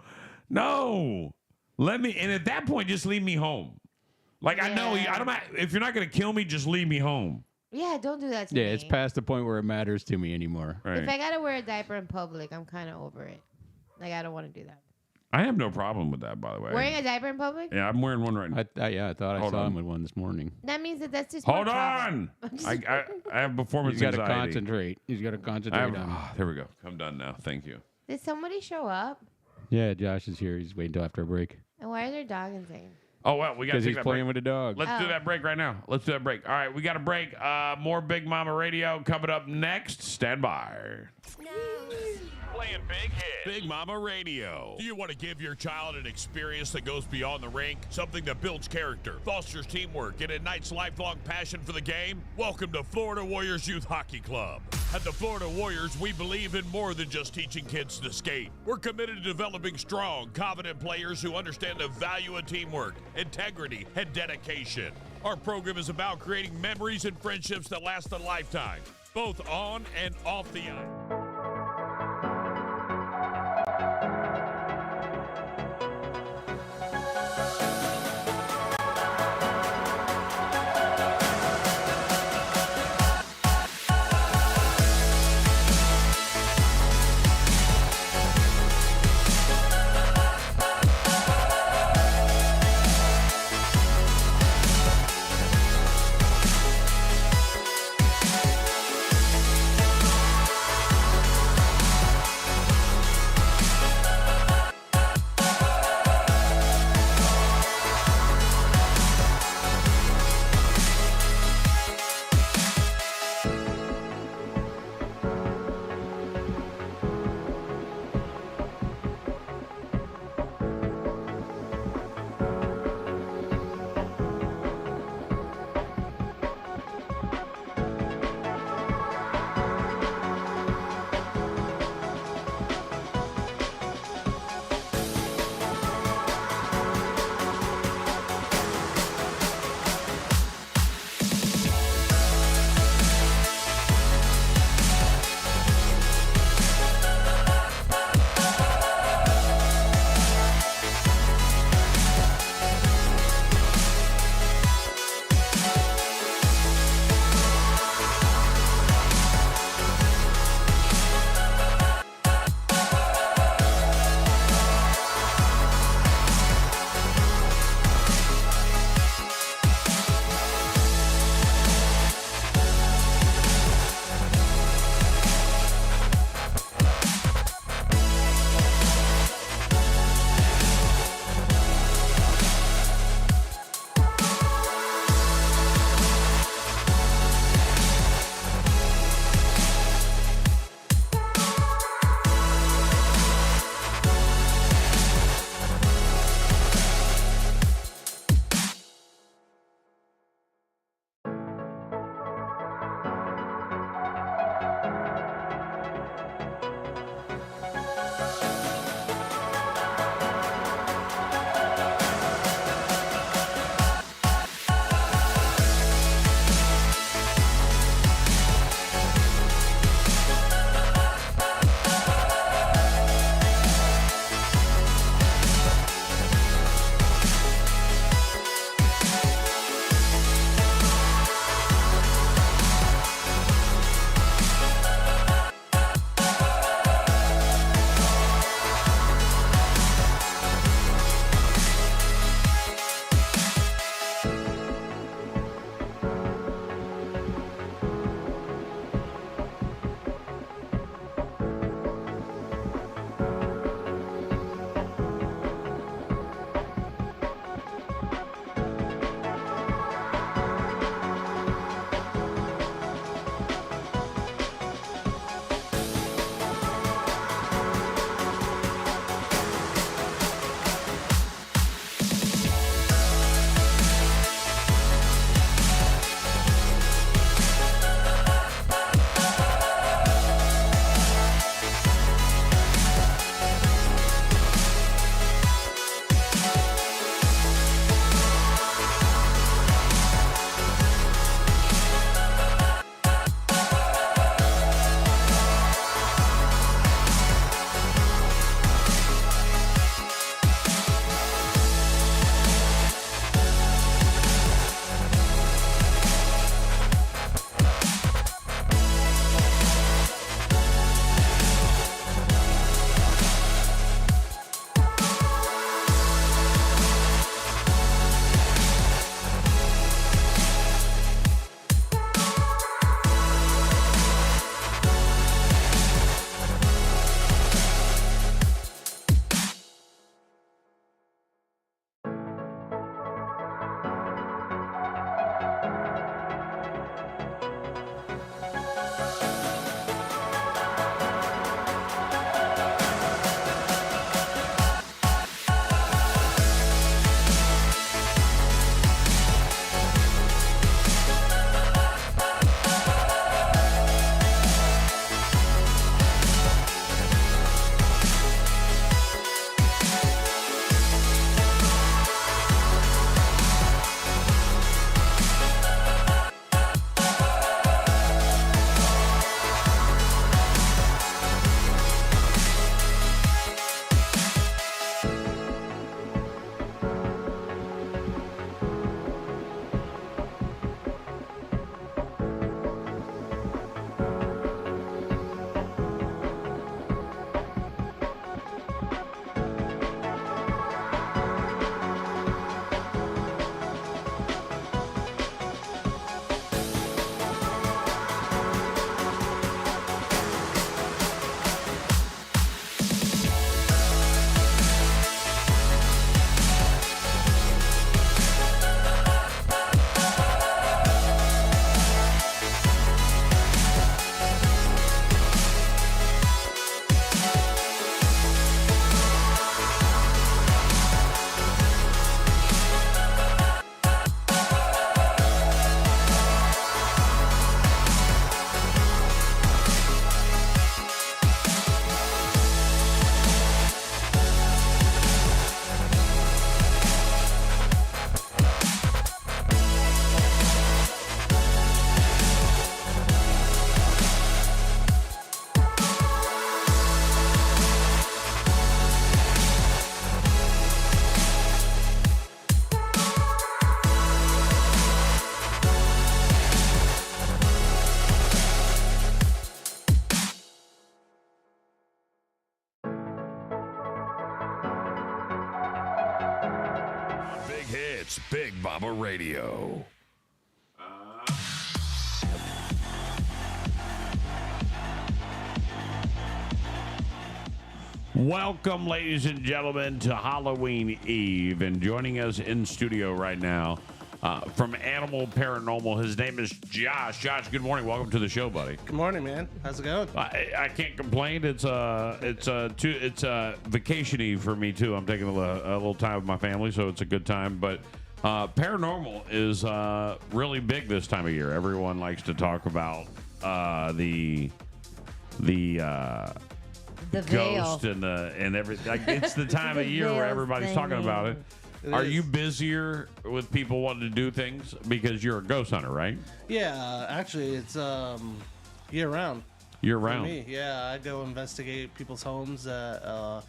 no. Let me, and at that point, just leave me home. Like I know, Yeah. I don't. If you're not gonna kill me, just leave me home. yeah, don't do that to Yeah, me. it's past the point where it matters to me anymore. Right. If I gotta wear a diaper in public, I'm kind of over it. Like I don't want to do that. I have no problem with that, by the way. Wearing a diaper in public? Yeah, I'm wearing one right now. I thought I Hold saw on. him with one this morning. That means that that's just Hold my problem. on. I have performance He's got to anxiety. concentrate. He's got to I concentrate have, on it. there we go. I'm done now. Thank you. Did somebody show up? Yeah, Josh is here. He's waiting till after a break And why is there dog insane? Oh, well, we got to because take he's that playing break. with a dog. Let's do Oh. that break right now. Let's do that break. All right, we got a break. More Big Mama Radio coming up next. Stand by. Playing big hits. Big Mama Radio. Do you want to give your child an experience that goes beyond the rink? Something that builds character, fosters teamwork, and ignites lifelong passion for the game? Welcome to Florida Warriors Youth Hockey Club. At the Florida Warriors, we believe in more than just teaching kids to skate. We're committed to developing strong, confident players who understand the value of teamwork, integrity, and dedication. Our program is about creating memories and friendships that last a lifetime, both on and off the ice. It's Big Baba Radio. Welcome, ladies and gentlemen, to Halloween Eve. And joining us in studio right now from Animal Paranormal, his name is Josh. Josh, good morning. Welcome to the show, buddy. Good morning, man. How's it going? I can't complain. It's vacation eve for me too. I'm taking a little time with my family, so it's a good time. But paranormal is really big this time of year. Everyone likes to talk about the veil. ghost and everything. Like, it's the time of year where veil everybody's talking thing. about it. It Are is. you busier with people wanting to do things because you're a ghost hunter, right? Yeah, actually, it's year round. Year For round. me, yeah, I go investigate people's homes.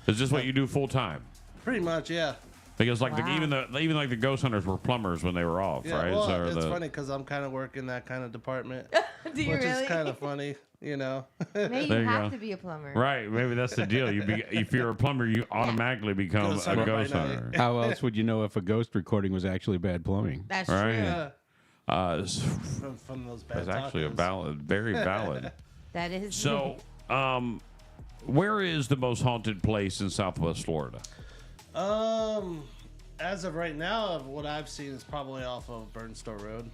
Is this what you do full time? Pretty much, yeah. Because like Wow. even like the ghost hunters were plumbers when they were off, Yeah, right? well, So it's the- funny because I'm kind of working that kind of department, Do you which really? is kind of funny, you know. Maybe There you you have go. to be a plumber. Right, maybe that's the deal. If you're a plumber, you automatically become Ghost a hunter ghost by night. hunter. How else would you know if a ghost recording was actually bad plumbing? That's Right. true. Yeah, S- from those bad That's actually a tacos. valid, very valid. That is. So, where is the most haunted place in Southwest Florida? As of right now, of what I've seen is probably off of Burnstone Road.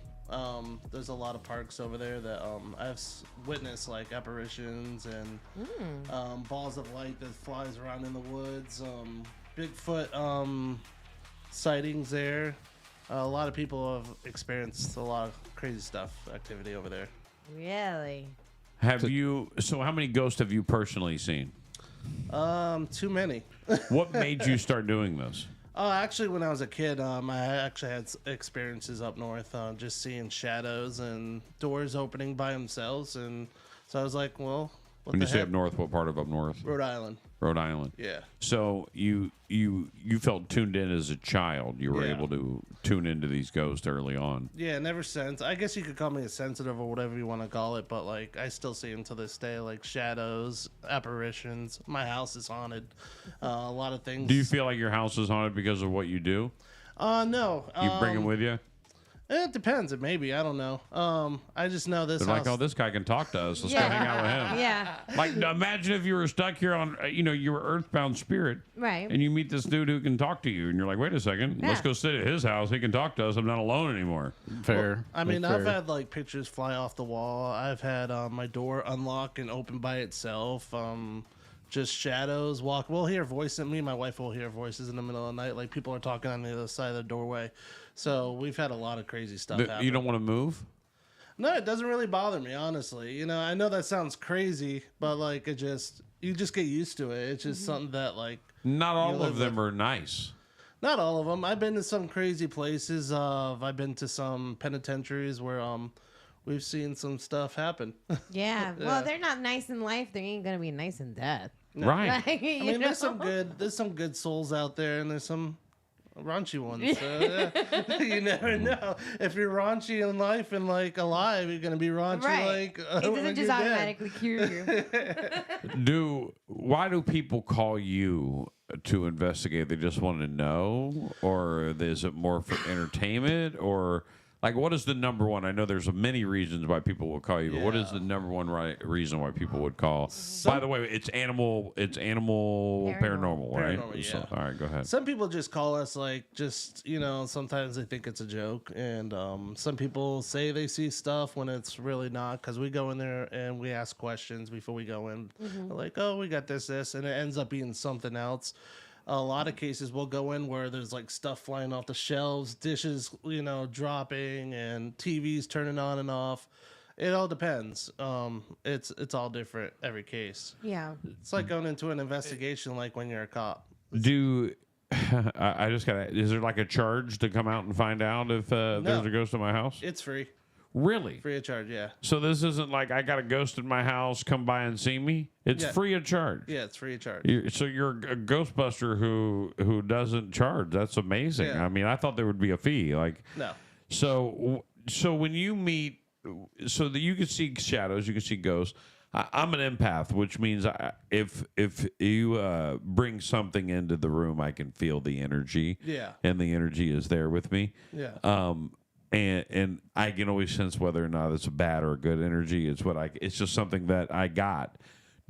There's a lot of parks over there that I've witnessed like apparitions and balls of light that flies around in the woods. Bigfoot sightings there. A lot of people have experienced a lot of crazy stuff, activity over there. Really? Have you? So, how many ghosts have you personally seen? Too many. What made you start doing this? Oh, actually, when I was a kid, I actually had experiences up north, just seeing shadows and doors opening by themselves, and so I was like, "Well, what When the you say heck?" up north, what part of up north? Rhode Island. Rhode Island. Yeah. So you felt tuned in as a child. You were Yeah. able to tune into these ghosts early on. Yeah, never since. I guess you could call me a sensitive or whatever you want to call it, but like I still see them to this day, like shadows, apparitions. My house is haunted. A lot of things. Do you feel like your house is haunted because of what you do? No. You bring them with you? It depends. Maybe I don't know. I just know this They're house. like, oh, this guy can talk to us. Let's go hang out with him. Yeah. Like, imagine if you were stuck here on, you were earthbound spirit. Right. And you meet this dude who can talk to you, and you're like, wait a second, let's Yeah. go sit at his house. He can talk to us. I'm not alone anymore. Fair. I mean, That's I've fair. had like pictures fly off the wall. I've had my door unlock and open by itself. Just shadows walk. We'll hear voices. Me and my wife will hear voices in the middle of the night. Like people are talking on the other side of the doorway. So we've had a lot of crazy stuff happen. You don't want to move? No, it doesn't really bother me, honestly. You know, I know that sounds crazy, but like you just get used to it. It's just something that like Not all live of them are nice. not all of them. I've been to some crazy places. I've been to some penitentiaries where we've seen some stuff happen. Yeah. Well, they're not nice in life. They ain't gonna be nice in death. Right. Like, I mean, there's some good souls out there, and there's some raunchy ones. So, yeah. You never know. If you're raunchy in life and like alive, you're gonna be raunchy Right. like It when doesn't just you're dead. automatically cure you. Why do people call you to investigate? They just want to know, or is it more for entertainment, or like what is the number one? I know there's many reasons why people will call you, but what is the number one reason why people would call? By the way, it's animal paranormal, right? Paranormal, So, yeah. all right, go ahead. Some people just call us like just sometimes they think it's a joke, and some people say they see stuff when it's really not, because we go in there and we ask questions before we go in. We're like, oh, we got this, and it ends up being something else. A lot of cases we'll go in where there's like stuff flying off the shelves, dishes, dropping, and TVs turning on and off. It all depends. It's all different every case. Yeah. It's like going into an investigation, like when you're a cop. I just gotta. Is there like a charge to come out and find out if there's a ghost in my house? It's free Really? of charge. Yeah, So this isn't like I got a ghost in my house. Come by and see me. It's Yeah. free of charge. yeah, it's free of charge. So you're a Ghostbuster who doesn't charge. That's amazing. Yeah. I mean, I thought there would be a fee. Like, No, so when you meet, so that you can see shadows, you can see ghosts. I'm an empath, which means if you bring something into the room, I can feel the energy. Yeah. And the energy is there with me. Yeah. And I can always sense whether or not it's a bad or a good energy. It's just something that I got.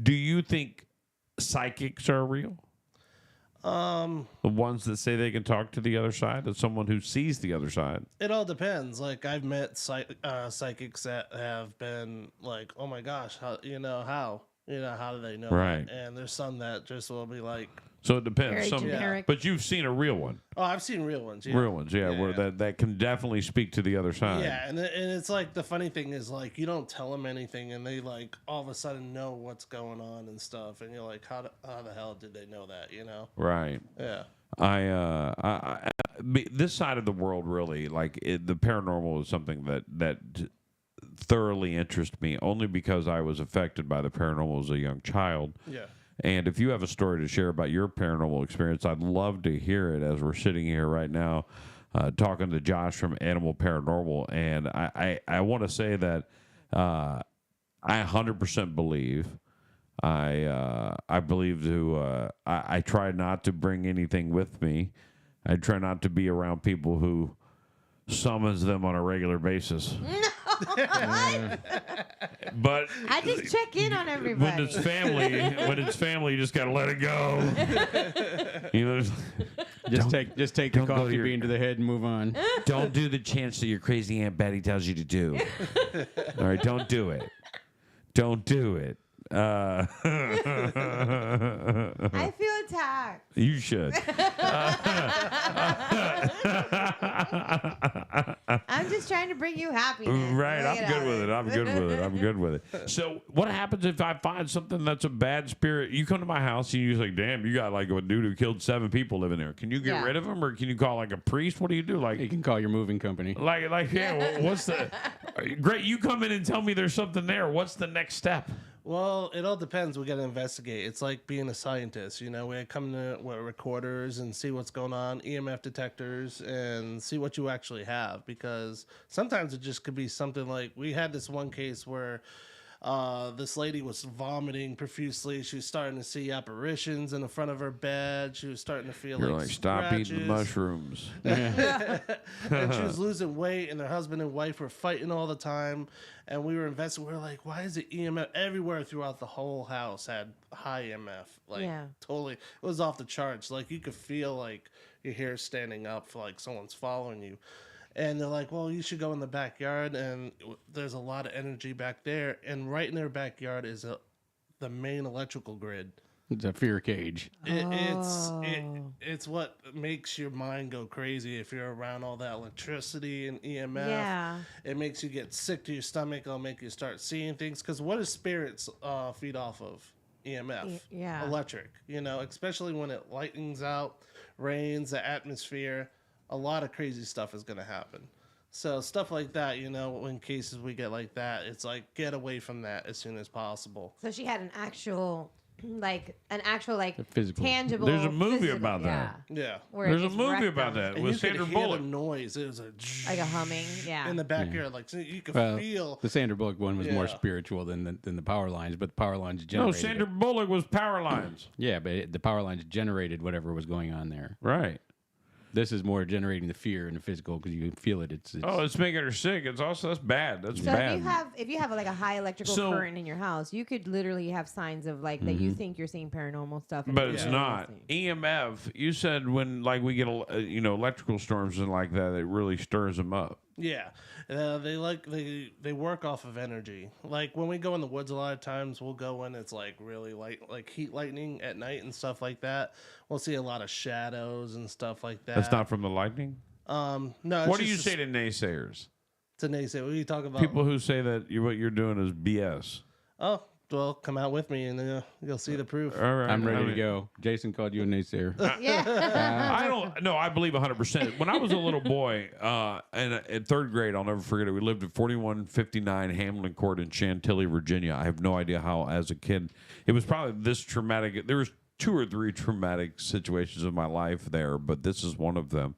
Do you think psychics are real? The ones that say they can talk to the other side, that someone who sees the other side. It all depends. Like I've met psychics that have been like, "Oh my gosh, how do they know?" Right. that? And there's some that just will be like, So it depends. Very generic. But you've seen a real one. "Oh, I've seen real ones." Yeah. Real ones, yeah, where that can definitely speak to the other side. Yeah, and it's like the funny thing is like you don't tell them anything, and they like all of a sudden know what's going on and stuff, and you're like, how the hell did they know that? You know? Right. Yeah. This side of the world really the paranormal is something that thoroughly interests me, only because I was affected by the paranormal as a young child. Yeah. And if you have a story to share about your paranormal experience, I'd love to hear it, as we're sitting here right now talking to Josh from Animal Paranormal. And I want to say that I 100% believe. I believe I try not to bring anything with me. I try not to be around people who summons them on a regular basis. But I just check in on everybody. when it's family, you just gotta let it go. You know, Just take the don't go to coffee your- bean to the head and move on. don't do the chants that your crazy Aunt Betty tells you to do. All right, don't do it. Don't do it. I feel attacked. You should. I'm just trying to bring you happiness. Right, Look I'm at good all with it. this. I'm good with it. I'm good with it. So, what happens if I find something that's a bad spirit? You come to my house and you're like, "Damn, you got like a dude who killed 7 people living there. Can you get Yeah. rid of him, or can you call like a priest? What do you do? You Like, can call your moving company. yeah. What's the great? You come in and tell me there's something there. What's the next step? Well, it all depends. We got to investigate. It's like being a scientist, you know. We come to recorders and see what's going on, EMF detectors, and see what you actually have. Because sometimes it just could be something like we had this one case where this lady was vomiting profusely. She was starting to see apparitions in the front of her bed. She was starting to feel You're like like, stop eating the scratches. mushrooms. And she was losing weight, and their husband and wife were fighting all the time. And we were investigating. We were like, why is it EMF everywhere throughout the whole house had high EMF? Like, Yeah. totally, it was off the charts. Like, you could feel like your hair standing up, for like someone's following you. And they're like, well, you should go in the backyard, and there's a lot of energy back there. And right in their backyard is the main electrical grid. It's a fear cage. It's what makes your mind go crazy if you're around all that electricity and EMF. Yeah. It makes you get sick to your stomach. It'll make you start seeing things. Because what does spirits feed off of? EMF. Yeah. Electric. You know, especially when it lightens out, rains, the atmosphere. A lot of crazy stuff is going to happen. So stuff like that, you know, in cases we get like that, it's like get away from that as soon as possible. So she had an actual physical. tangible. There's a movie physical- about yeah, that. Yeah. where it There's a just movie wrecked about them. that And with you could Sandra hear Bullock. the noise. It was Like a humming. Yeah. in the backyard, like so you could Well, feel. the Sandra Bullock one was more Yeah. spiritual than the power lines, but the power lines No, generated. Sandra it. Bullock was Power Lines. Yeah, but the power lines generated whatever was going on there. Right. This is more generating the fear and the physical because you can feel it. It's Oh, it's making her sick. It's also that's bad. That's So bad. if you have like a high electrical So- current in your house, you could literally have signs of like that you think you're seeing paranormal stuff. and But you're it's really not seeing. EMF. You said when like we get electrical storms and like that, it really stirs them up. Yeah, they work off of energy. Like when we go in the woods, a lot of times we'll go when it's like really light, like heat lightning at night and stuff like that. We'll see a lot of shadows and stuff like that. That's not from the lightning. No. It's What do just you say to naysayers? to naysay? What are you talking about? People who say that what you're doing is BS. Oh, well, come out with me and you'll see the proof. All right, I'm ready I to mean, go. Jason called you a naysayer. Yeah. I don't. No, I believe 100%. When I was a little boy, and in third grade, I'll never forget it. We lived at 4159 Hamlin Court in Chantilly, Virginia. I have no idea how, as a kid, it was probably this traumatic. There was 2 or 3 traumatic situations in my life there, but this is one of them.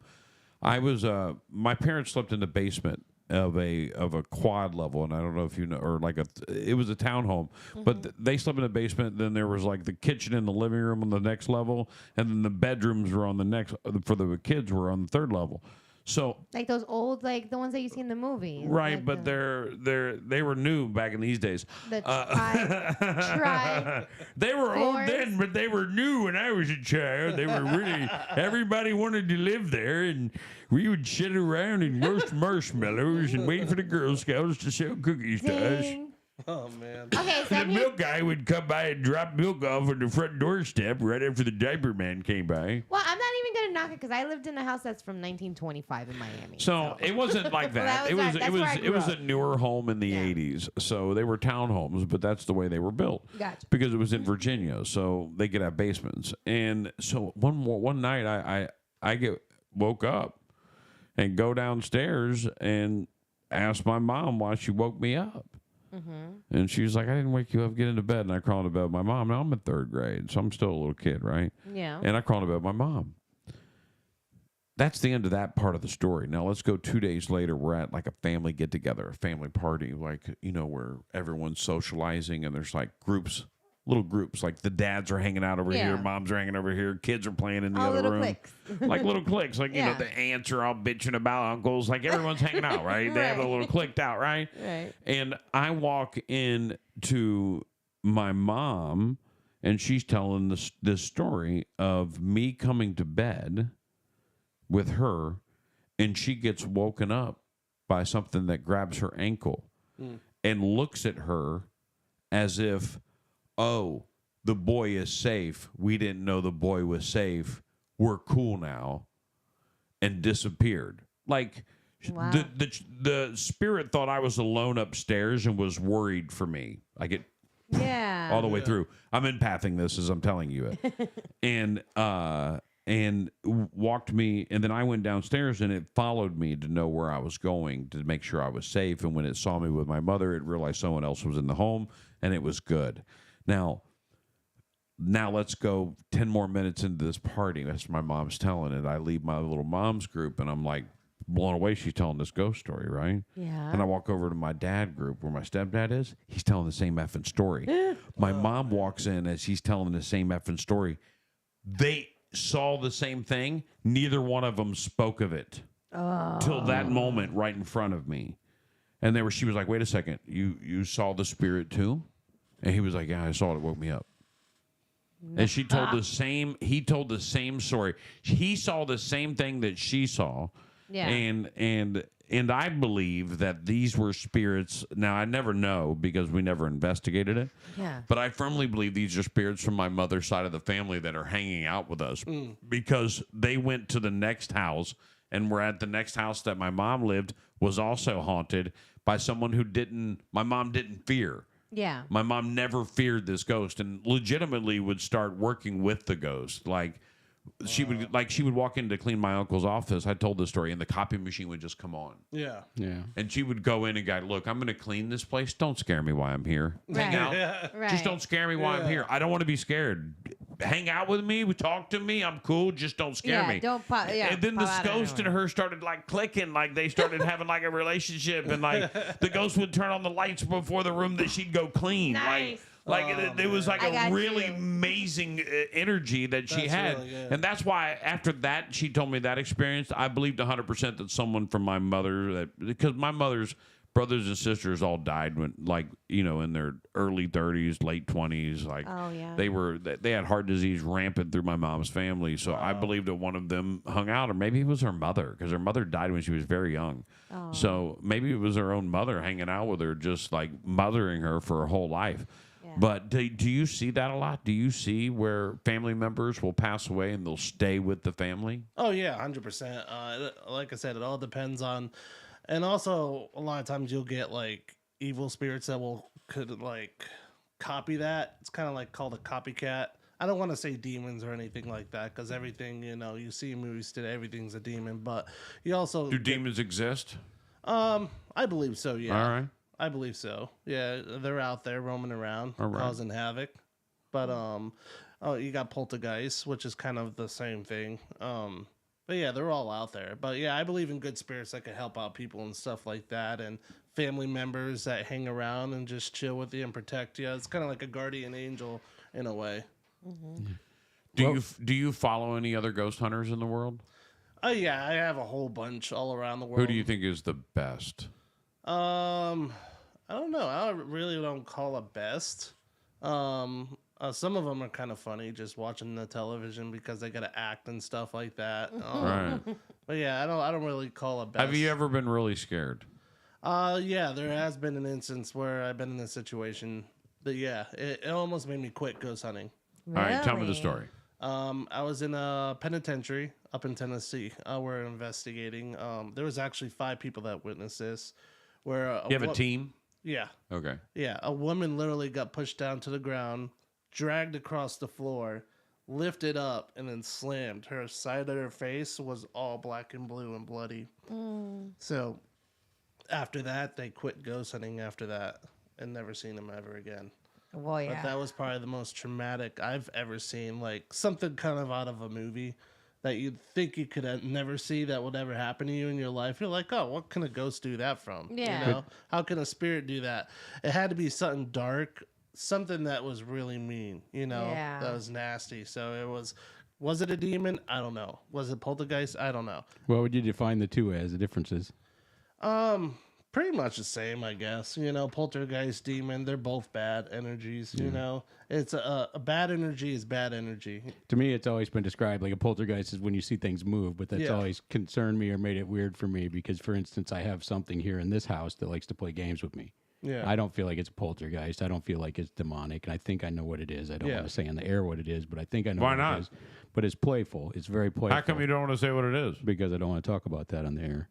I was. My parents slept in the basement of a quad level, and I don't know if you know, or like it was a townhome, but they slept in the basement. Then there was like the kitchen and the living room on the next level, and then the bedrooms were on the next for the kids were on the third level. So Like those old, like the ones that you see in the movies. right, like but they were new back in these days. the tri They were old floors. then, but they were new when I was a child. They were really everybody wanted to live there, and we would sit around and roast marshmallows and wait for the Girl Scouts to sell cookies to us. Dang. Oh man. Okay, so The I'm here. milk guy would come by and drop milk off on the front doorstep right after the diaper man came by. Well, I'm not even gonna knock it because I lived in a house that's from 1925 in Miami. So it wasn't like that. that It was was our- that's where I it grew was a up. newer home in the Yeah. 80s. So they were townhomes, but that's the way they were built. Gotcha. Because it was in Virginia, so they could have basements. And so one night I get woke up and go downstairs and ask my mom why she woke me up. And she was like, I didn't wake you up, get into bed. And I crawled into bed with my mom. Now I'm in third grade, so I'm still a little kid, right? Yeah. And I crawled into bed with my mom. That's the end of that part of the story. Now let's go 2 days later. We're at like a family get together, a family party, like, you know, where everyone's socializing and there's like groups, little groups. Like the dads are hanging out over Yeah. here, moms are hanging over here, kids are playing in the All other little room. cliques. Like little cliques. Like, you know, Yeah. the aunts are all bitching about uncles. Like everyone's hanging out, right? They have a Right. little clicked out, right? Right. And I walk in to my mom, and she's telling this story of me coming to bed with her, and she gets woken up by something that grabs her ankle and looks at her as if, oh, the boy is safe. We didn't know the boy was safe. We're cool now, and disappeared. Like Wow. the spirit thought I was alone upstairs and was worried for me. Like it Yeah. all the way through. I'm empathing this as I'm telling you it. and walked me, and then I went downstairs, and it followed me to know where I was going to make sure I was safe. And when it saw me with my mother, it realized someone else was in the home, and it was good. Now let's go 10 more minutes into this party. That's my mom's telling it. I leave my little mom's group, and I'm like blown away. She's telling this ghost story, right? Yeah. And I walk over to my dad group where my stepdad is. He's telling the same effing story. My mom walks in as he's telling the same effing story. They saw the same thing. Neither one of them spoke of it till that moment right in front of me. And she was like, wait a second, you saw the spirit too? And he was like, yeah, I saw it. It woke me up. And she told he told the same story. He saw the same thing that she saw. Yeah. And I believe that these were spirits. Now, I never know because we never investigated it. Yeah. But I firmly believe these are spirits from my mother's side of the family that are hanging out with us because they went to the next house and were at the next house that my mom lived was also haunted by someone who my mom didn't fear. Yeah. My mom never feared this ghost and legitimately would start working with the ghost. Like she would walk in to clean my uncle's office. I told this story, and the copy machine would just come on. Yeah. Yeah. And she would go in and go, look, I'm going to clean this place. Don't scare me while I'm here. Hang out. Right. Just don't scare me while I'm here. I don't want to be scared. Hang out with me. Talk to me. I'm cool. Just don't scare me. Don't pop. Yeah. And then pop the out ghost and anywhere. her started like clicking, like they started having like a relationship, and like the ghost would turn on the lights before the room that she'd go clean. Nice. It was like I a got really you. amazing energy that she That's had. really good. And that's why after that, she told me that experience, I believed 100% that someone from my mother, because my mother's brothers and sisters all died when, like, you know, in their early 30s, late 20s. Like, Oh, yeah. they had heart disease rampant through my mom's family. So I believed that one of them hung out, or maybe it was her mother, because her mother died when she was very young. Oh. So maybe it was her own mother hanging out with her, just like mothering her for her whole life. Yeah. But do you see that a lot? Do you see where family members will pass away and they'll stay with the family? Oh yeah, 100%. Like I said, it all depends on, and also a lot of times you'll get like evil spirits that could like copy that. It's kind of like called a copycat. I don't want to say demons or anything like that because everything you see in movies today, everything's a demon. But you also Do demons exist? I believe so. Yeah. All right. I believe so. Yeah, they're out there roaming around, All right. causing havoc. But you got poltergeist, which is kind of the same thing. But yeah, they're all out there. But yeah, I believe in good spirits that can help out people and stuff like that, and family members that hang around and just chill with you and protect you. It's kind of like a guardian angel in a way. Do you follow any other ghost hunters in the world? Oh yeah, I have a whole bunch all around the world. Who do you think is the best? I don't know. I really don't call it best. Some of them are kind of funny, just watching the television because they got to act and stuff like that. Right. But yeah, I don't really call it best. Have you ever been really scared? Yeah, there has been an instance where I've been in a situation that it almost made me quit ghost hunting. All right, tell me the Really? story. I was in a penitentiary up in Tennessee. We're investigating. There was actually 5 people that witnessed this. Where You have a team? Yeah. Okay. Yeah, a woman literally got pushed down to the ground, dragged across the floor, lifted up, and then slammed. Her side of her face was all black and blue and bloody. So after that, they quit ghost hunting after that and never seen them ever again. Well, yeah. But that was probably the most traumatic I've ever seen. Like something kind of out of a movie that you'd think you could never see that would ever happen to you in your life. You're like, oh, what can a ghost do that from? Yeah. You know? How can a spirit do that? It had to be something dark, something that was really mean, Yeah. that was nasty. So was it a demon? I don't know. Was it poltergeist? I don't know. What would you define the two as, the differences? Pretty much the same, I guess. Poltergeist, demon, they're both bad energies, It's a bad energy is bad energy. To me, it's always been described like a poltergeist is when you see things move, but that's Yeah. always concerned me or made it weird for me because, for instance, I have something here in this house that likes to play games with me. Yeah. I don't feel like it's a poltergeist. I don't feel like it's demonic, and I think I know what it is. I don't Yeah. want to say on the air what it is, but I think I know Why what not? it is. But it's playful. It's very playful. How come you don't want to say what it is? Because I don't want to talk about that on the air.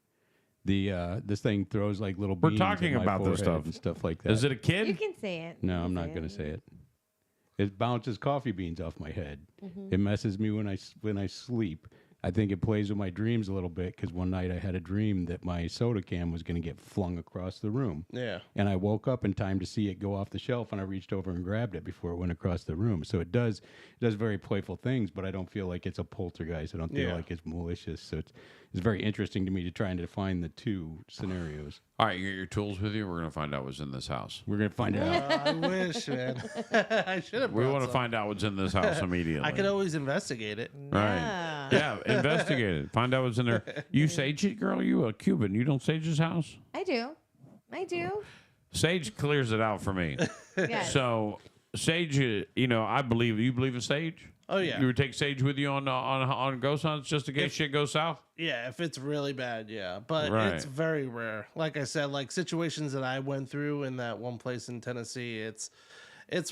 This thing throws like little We're beans talking at my about this forehead stuff. and stuff like that. Is it a You kid? can say it. No, You I'm can not going to say it. It bounces coffee beans off my head. It messes me when I sleep. I think it plays with my dreams a little bit because one night I had a dream that my soda can was going to get flung across the room. Yeah. And I woke up in time to see it go off the shelf, and I reached over and grabbed it before it went across the room. So it does very playful things, but I don't feel like it's a poltergeist. I don't feel Yeah. like it's malicious. So it's very interesting to me to try and define the two scenarios. All right, you got your tools with you. We're going to find out what's in this house. We're going to find out. I wish, man. I should have. We want to find out what's in this house immediately. I could always investigate it. Right. Yeah, investigate it. Find out what's in there. You sage it, girl? You a Cuban. You don't sage this house? I do. Sage clears it out for me. Yes. So, sage, I believe. You believe in sage? Oh yeah. You would take sage with you on ghost hunts just in case shit goes south? Yeah, if it's really bad, yeah. But Right. it's very rare. Like I said, like situations that I went through in that one place in Tennessee, it's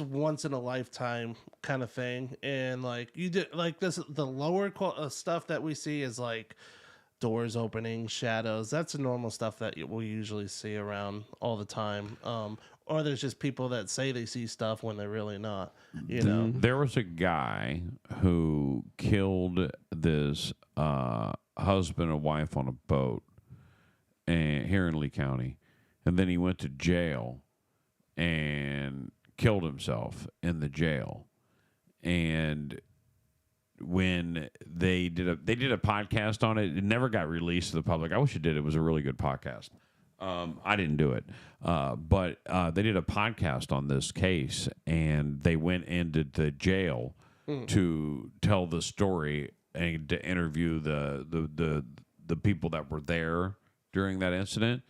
once in a lifetime kind of thing. And like you did like this the lower stuff that we see is like doors opening, shadows. That's the normal stuff that we usually see around all the time. Or there's just people that say they see stuff when they're really not, There was a guy who killed this husband and wife on a boat here in Lee County. And then he went to jail and killed himself in the jail. And when they did a podcast on it, it never got released to the public. I wish it did. It was a really good podcast. I didn't do it, but they did a podcast on this case, and they went into the jail to tell the story and to interview the people that were there during that incident.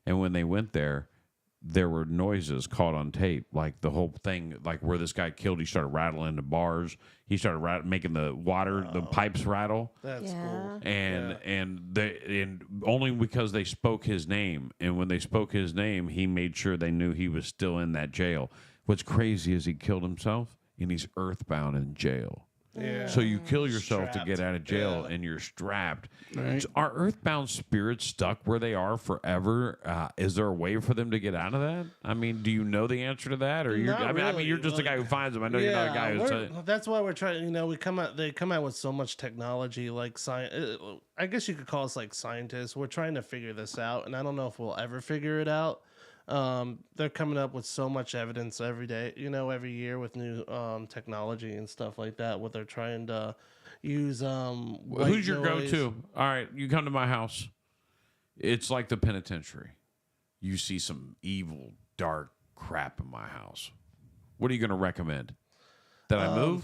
And when they went there were noises caught on tape, like the whole thing, like where this guy killed. He started rattling the bars. He started making the water, the pipes rattle. That's cool. And only because they spoke his name, and when they spoke his name, he made sure they knew he was still in that jail. What's crazy is he killed himself, and he's earthbound in jail. Yeah. So you kill yourself to Strapped. get out of jail, and you're strapped. So are earthbound spirits stuck where they are forever? Is there a way for them to get out of that? I mean, do you know the answer to that, or Not I mean, really. you're just the guy who finds them. I know you're not a guy who's. That's why we're trying. They come out with so much technology, like science. I guess you could call us like scientists. We're trying to figure this out, and I don't know if we'll ever figure it out. They're coming up with so much evidence every day, every year with new technology and stuff like that. What they're trying to use. Who's your go-to? All right, you come to my house. It's like the penitentiary. You see some evil, dark crap in my house. What are you going to recommend? That I move?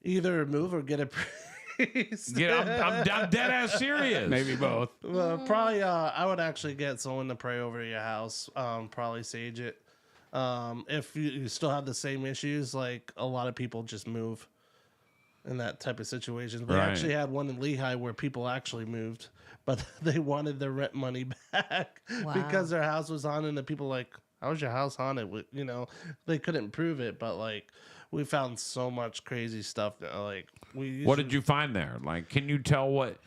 Either move or get a priest. Yeah, I'm dead ass serious. Maybe both. Well, probably. I would actually get someone to pray over your house. Probably sage it. If you still have the same issues, like a lot of people just move in that type of situation. We Right. actually had one in Lehigh where people actually moved, but they wanted their rent money back Wow. because their house was haunted. And the people like, how was your house haunted? They couldn't prove it, but like we found so much crazy stuff. That, like What did you find there? Like, can you tell what?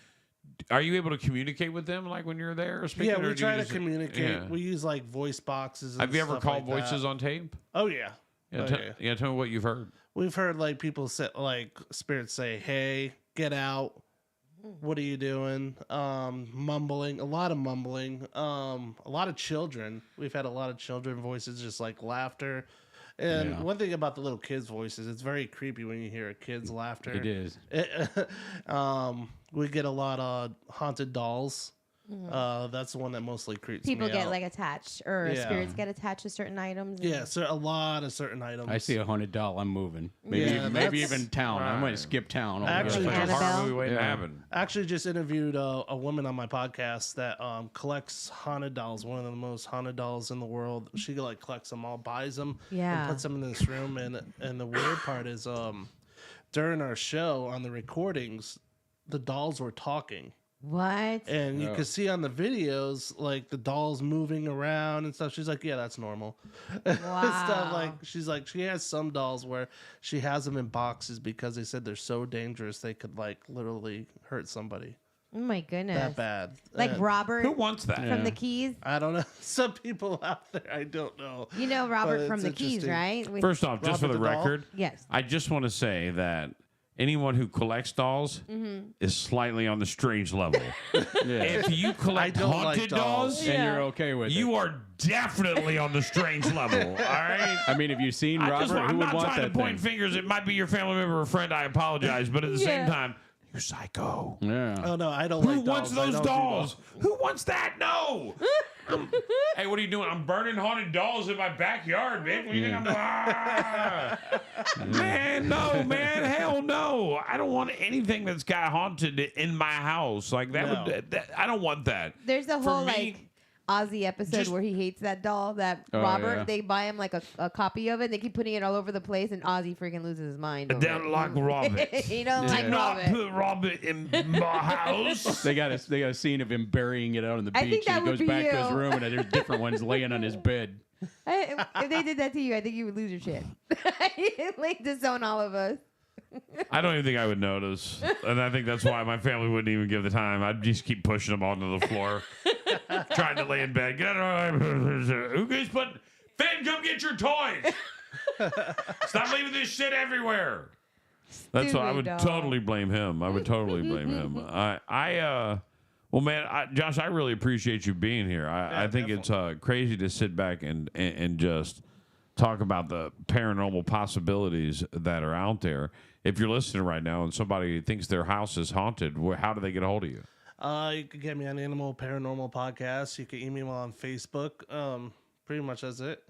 Are you able to communicate with them like when you're there? Or speaking, Yeah, or we do you try to just- communicate. yeah. We use like voice boxes. And Have you ever stuff called like voices that. on tape? Oh yeah. Yeah, Oh, te- yeah. Tell me what you've heard. We've heard like people say, like spirits say, "Hey, get out! What are you doing?" Mumbling, a lot of mumbling. A lot of children. We've had a lot of children voices, just like laughter. And Yeah. one thing about the little kids' voices, it's very creepy when you hear a kid's laughter. It is. We get a lot of haunted dolls. That's the one that mostly creeps People me get out. like attached, or Yeah. spirits get attached to certain items. and- Yeah, so a lot of certain items. I see $100. I'm moving. Maybe Yeah, maybe that's- even town. I Right. might skip town. Actually, Like Annabelle? a horror movie waiting to Yeah. happen. I actually just interviewed a woman on my podcast that collects haunted dolls, one of the most haunted dolls in the world. She like collects them all, buys them, Yeah. and puts them in this room. And the weird part is, during our show on the recordings, the dolls were talking. What? And you could see on the videos, like the dolls moving around and stuff. She's like, yeah, that's normal. Stuff Wow. like, she's like, she has some dolls where she has them in boxes because they said they're so dangerous they could like literally hurt somebody Oh my goodness. that bad. Like And Robert Who wants that? from the Keys. I don't know. Some people out there, I don't know. You know Robert But from it's the Keys, interesting. right? First off, just for Robert the the doll? record, Yes. I just want to say that anyone who collects dolls is slightly on the strange level. If you collect I don't like haunted dolls. dolls, And you're okay with you it. are definitely on the strange level. All right. I mean, have you seen I'm Robert? Who would not want trying that to point thing? fingers. It might be your family member or friend. I apologize, but at the same Yeah. time, you're psycho. Yeah. Oh no, I don't Who like wants dolls. I those don't do dolls? Who wants that? No. Hey, what are you doing? I'm burning haunted dolls in my backyard, man. What do you think I'm Man, no, man. Hell no. I don't want anything that's got haunted in my house. Like that No. would I don't want that. There's a For whole me, like Ozzy episode just- where he hates that doll, that Oh, Robert. yeah. They buy him like a copy of it. And they keep putting it all over the place, and Ozzy freaking loses his mind. I over don't it. like Robert. He don't Do like not Robert. put Robert in my house. They got a scene of him burying it out on the I beach. think that And he would goes be back to his you. room, and there's different ones laying on his bed. If they did that to you, I think you would lose your shit. Like disown all of us. I don't even think I would notice. And I think that's why my family wouldn't even give the time. I'd just keep pushing them onto the floor, trying to lay in bed. Get out of Who guys put Finn, come get your toys. Stop leaving this shit everywhere. That's what I Stupid would dog. totally blame him. I would totally blame him. Well, man, Josh, I really appreciate you being here. I think it's crazy to sit back and just talk about the paranormal possibilities that are out there. If you're listening right now and somebody thinks their house is haunted, how do they get a hold of you? You can get me on Animal Paranormal Podcast. You can email me on Facebook. Pretty much that's it.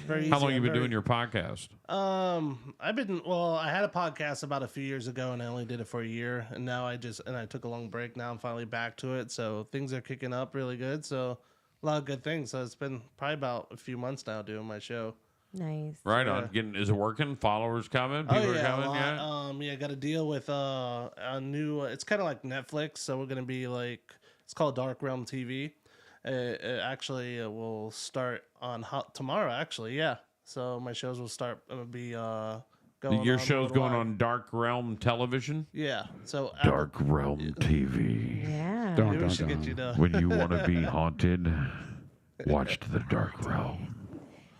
Very How easy. long you I'm been very- doing your podcast? I had a podcast about a few years ago and I only did it for a year, and now I took a long break. Now I'm finally back to it, so things are kicking up really good. So a lot of good things. So it's been probably about a few months now doing my show. Nice. Right on. Is it working? Followers coming? People Oh are yeah, coming? a Yeah. lot. I got to deal with a new. It's kind of like Netflix, so we're gonna be like, it's called Dark Realm TV. It actually will start on tomorrow. Actually, yeah. So my shows will start be going. Your on show's going worldwide. on Dark Realm Television? Yeah. So Dark Realm TV. Yeah. Maybe we should get you to. When you want to be haunted, watch The Dark Realm.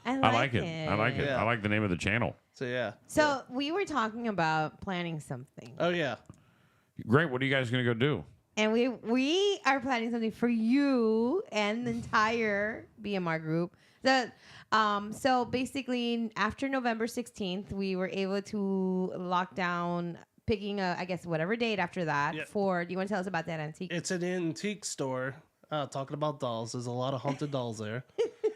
I I like it. I like it. Yeah. I like the name of the channel. So yeah. So we were talking about planning something, Oh yeah. Great. What are you guys going to go do? and we are planning something for you and the entire BMR group So basically, after November 16th, we were able to lock down, picking I guess whatever date after that. Yep. Do you want to tell us about that antique? It's an antique store. Talking about dolls, there's a lot of haunted dolls there.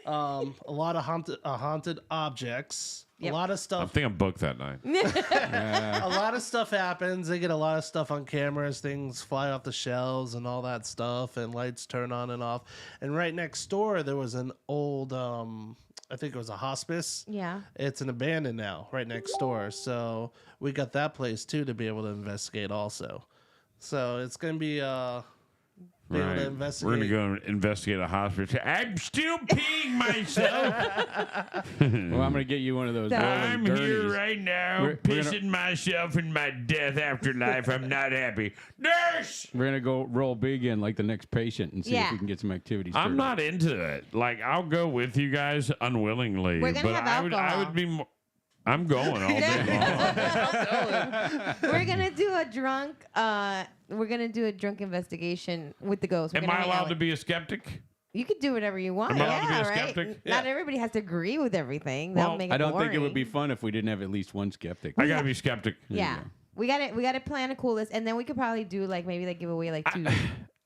A lot of haunted objects. Yep. A lot of I stuff. think I'm booked that night. A lot of stuff happens. They get a lot of stuff on cameras. Things fly off the shelves and all that stuff, and lights turn on and off. And right next door, there was an old, I think it was a hospice. Yeah. It's an abandoned now, right next door. So we got that place too to be able to investigate also. So it's gonna be be able to Right. investigate. We're gonna go investigate a hospital. I'm still peeing myself. Well, I'm gonna get you one of those. I'm rolling here gurneys. right now, We're gonna- pissing myself in my death afterlife. I'm not happy. Nurse! We're gonna go roll big in like the next patient and see Yeah. if we can get some activities. I'm not into it. Like, I'll go with you guys unwillingly. We're gonna but have I would alcohol. be more. I'm going all day long. We're gonna do a drunk. We're gonna do a drunk investigation with the ghost. We're Am gonna I hang out allowed with- to be a skeptic? You could do whatever you want. Am I allowed to be Yeah, a right. skeptic? Not Yeah. everybody has to agree with everything. Well, That'll make it I don't think it would be boring. fun if we didn't have at least one skeptic. I gotta be skeptic. Yeah. go. We got to plan a cool list, and then we could probably do like maybe like give away like two.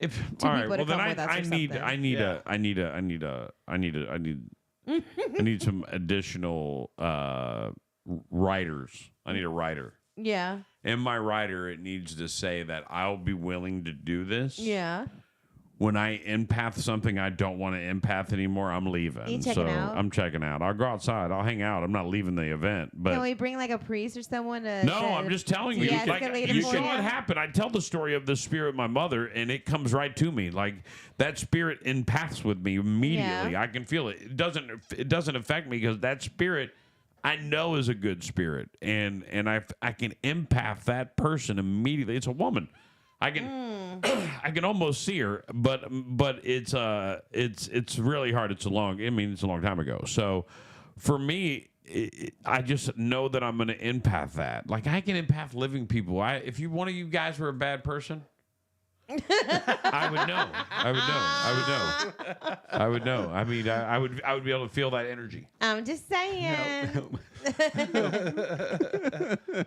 If Two all right, people to well then come with us I or need something. Yeah. I need some additional writers. I need a writer. Yeah. In my writer, it needs to say that I'll be willing to do this. Yeah. When I empath something I don't want to empath anymore, I'm leaving. You checking out? I'm checking out. I'll go outside. I'll hang out. I'm not leaving the event. But Can we bring like a priest or someone to? no, I'm just telling you. Like, de-escalate it you for saw you? it happen. I tell the story of the spirit of my mother, and it comes right to me. Like that spirit empaths with me immediately. Yeah. I can feel it. It doesn't affect me because that spirit I know is a good spirit, and I can empath that person immediately. It's a woman. I can I can almost see her, but it's really hard. It's a long time ago. So for me, I just know that I'm going to empath that. Like I can empath living people. If one of you guys were a bad person, I would know. I would know. I mean, I would be able to feel that energy. I'm just saying.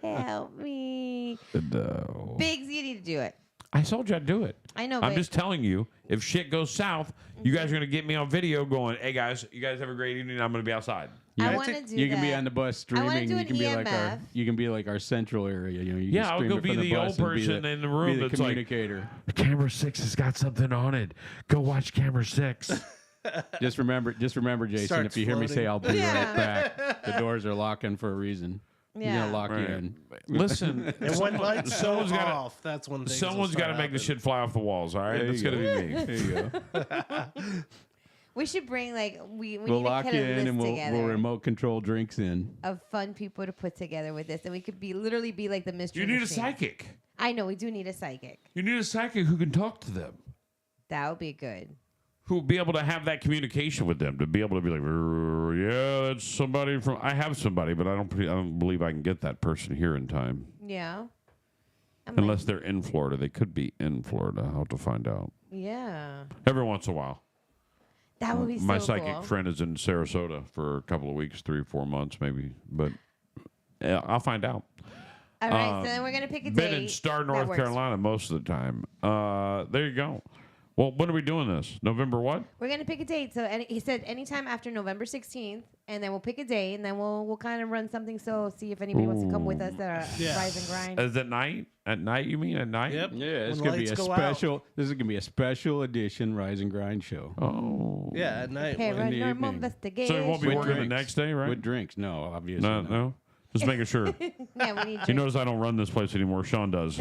Help me. No. Biggs, you need to do it. I told you I'd do it. I know, I'm but- just telling you, if shit goes south, you guys are going to get me on video going, hey guys, you guys have a great evening. I'm going to be outside. I want to do You that. can be on the bus I wanna streaming. do You an can be like EMF. you can be like our central area. You know, you Yeah, can I'll stream go it be from the bus old and be person in the room be the that's like- communicator. Camera 6 has got something on it. Go watch camera 6. Just remember, Jason. Starts If you hear me say, floating. "I'll be Yeah. right back," the doors are locking for a reason. You're Yeah. gonna lock you Right. in. Listen, And when lights go someone's gotta- off, that's when things someone's got to make the shit fly off the walls, all right? There That's you going to be me. There you go. We should bring like we We'll need to lock get you a in list and we'll together remote control drinks in. of fun people to put together with this, and we could literally be like the mystery. You need a machine. psychic. I know we do need a psychic. You need a psychic who can talk to them, That would be good. who will be able to have that communication with them, to be able to be like, yeah, that's somebody from. I have somebody, but I don't believe I can get that person here in time. Yeah. I'm Unless like, they're in Florida. They could be in Florida. I'll have to find out. yeah, Every once in a while. that would be My so psychic cool. friend is in Sarasota for a couple of weeks, 3 or 4 months maybe. But yeah, I'll find out. All right, so then we're gonna pick a Been date. in Star, that North works. Carolina most of the time. There you go. Well, when are we doing this? November what? We're gonna pick a date. So he said anytime after November 16th, and then we'll pick a day, and then we'll kind of run something. So see if anybody wants to come with us. Yeah. Rise and grind. Is it night? At night, you mean? At night? Yep. Yeah, it's When gonna be lights a go out. special. This is gonna be a special edition Rise and Grind show Oh. Yeah, at night. Okay, when- the paranormal evening. investigation. So it won't be With working the drinks. next day, right? with drinks. No, obviously. No, not. no. Just making sure. Yeah, we need. You notice I don't run this place anymore. Sean does.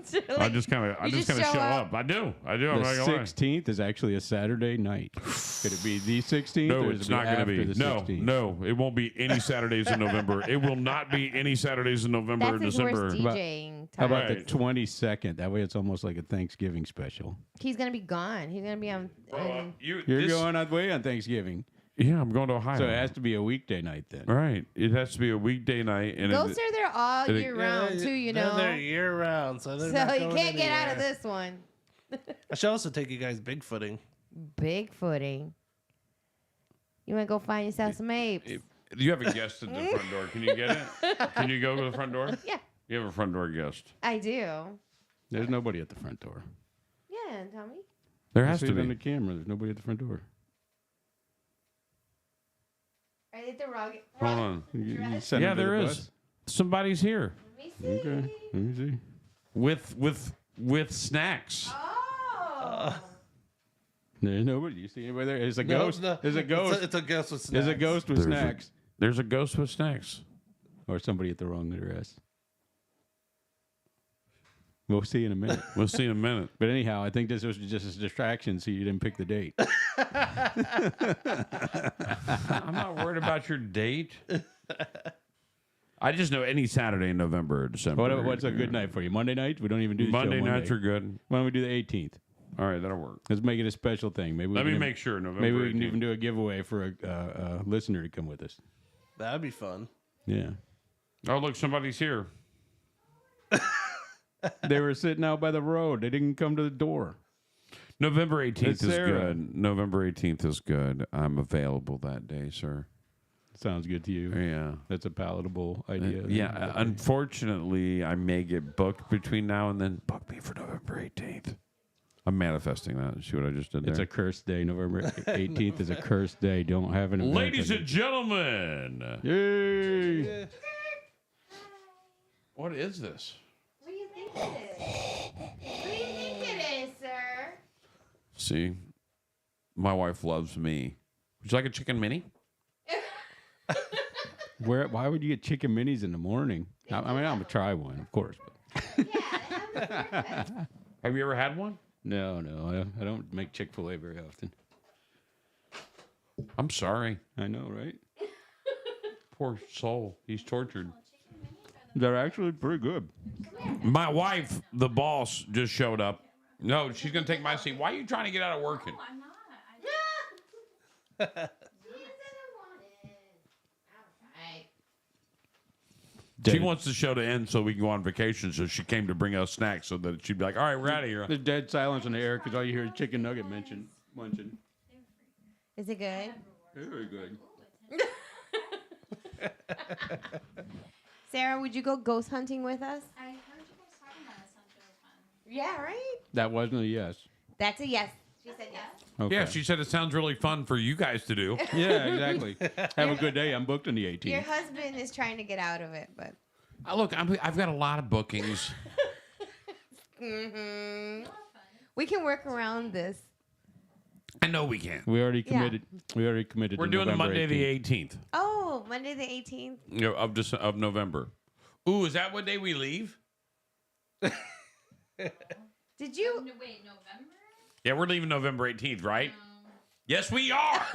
So I just kind of you just show show up. up. I do. I'm The not gonna lie. 16th is actually a Saturday night. Could it be the 16th? No, or is it's it not going to after be. the No, 16th? no, it won't be any Saturdays in November. It will not be any Saturdays in November or That's his December. worst DJing How time. about Right. the 22nd? That way, it's almost like a Thanksgiving special. He's gonna be gone. He's gonna be on. You're this- going away on Thanksgiving, Yeah, I'm going to Ohio. so it has to be a weekday night then. Right. It has to be a weekday night. And Ghosts are there all it- year Yeah, round too. You know. They're year round, so they're So not you going can't get out of anywhere. this one. I should also take you guys bigfooting. Bigfooting. You want to go find yourself some apes? You have a guest at the front door. Can you get it? Can you go to the front door? Yeah, You have a front door guest. I do. There's nobody at the front door. Yeah, Tommy. There I has see to it on the be. camera. There's nobody at the front door. Are they the wrong? Hold on. You send Yeah, them to there the is. bus? Somebody's here Let me see. Okay. Let me see. with snacks. Oh. There's nobody. You see anybody there? There's a No, ghost. no, There's a ghost. It's a ghost with There's snacks. a ghost with There's a- snacks. There's a ghost with snacks. Or somebody at the wrong address. We'll see in a minute. We'll see in a minute. But anyhow, I think this was just a distraction, so you didn't pick the date. I'm not worried about your date. I just know any Saturday in November or December. What's a good night for you? Monday night? We don't even do the Monday show nights are good. Why don't we do the 18th? All right, that'll work. Let's make it a special thing. Maybe we Let can me even- make sure. November. Maybe we can 18th. even do a giveaway for a listener to come with us. That'd be fun. Yeah. Oh, look, somebody's here. They were sitting out by the road. They didn't come to the door. November 18th It's is Sarah. good. November 18th is good. I'm available that day, sir. Sounds good to you. Yeah. That's a palatable idea. Yeah, unfortunately, I may get booked between now and then. Book me for November 18th. I'm manifesting that. See what I just did there? It's a cursed day. November 18th is a cursed day. Don't have an event. Ladies and gentlemen, Yay! what is this? What do you think it is? What do you think it is, sir? See, my wife loves me. Would you like a chicken mini? Why would you get chicken minis in the morning? I mean, I'm gonna try one, of course. But Have you ever had one? no, I don't make Chick-fil-A very often. I'm sorry. I know, right? Poor soul. He's tortured. They're actually pretty good. My wife, the boss, just showed up. No, she's going to take my seat. Why are you trying to get out of working? I'm not. She wants the show to end so we can go on vacation. So she came to bring us snacks so that she'd be like, all right, we're out of here. There's dead silence in the air because all you hear is chicken nugget munching. Is it good? Very good. Sarah, would you go ghost hunting with us? I heard you guys talking about it. Sounds really fun. Yeah, right? That wasn't a yes. That's a yes. She said yes. Okay. Yeah, she said it sounds really fun for you guys to do. Yeah, exactly. Have a good day. I'm booked on the 18th. Your husband is trying to get out of it, but Look, I've got a lot of bookings. we can work around this. I know we can. We already Yeah. committed. We already committed. We're to doing November Monday 18th. the 18th Oh, Monday the 18th. of November. Ooh, is that what day we leave? Did you? No, wait, November? Yeah, we're leaving November 18th, right? Yes, we are.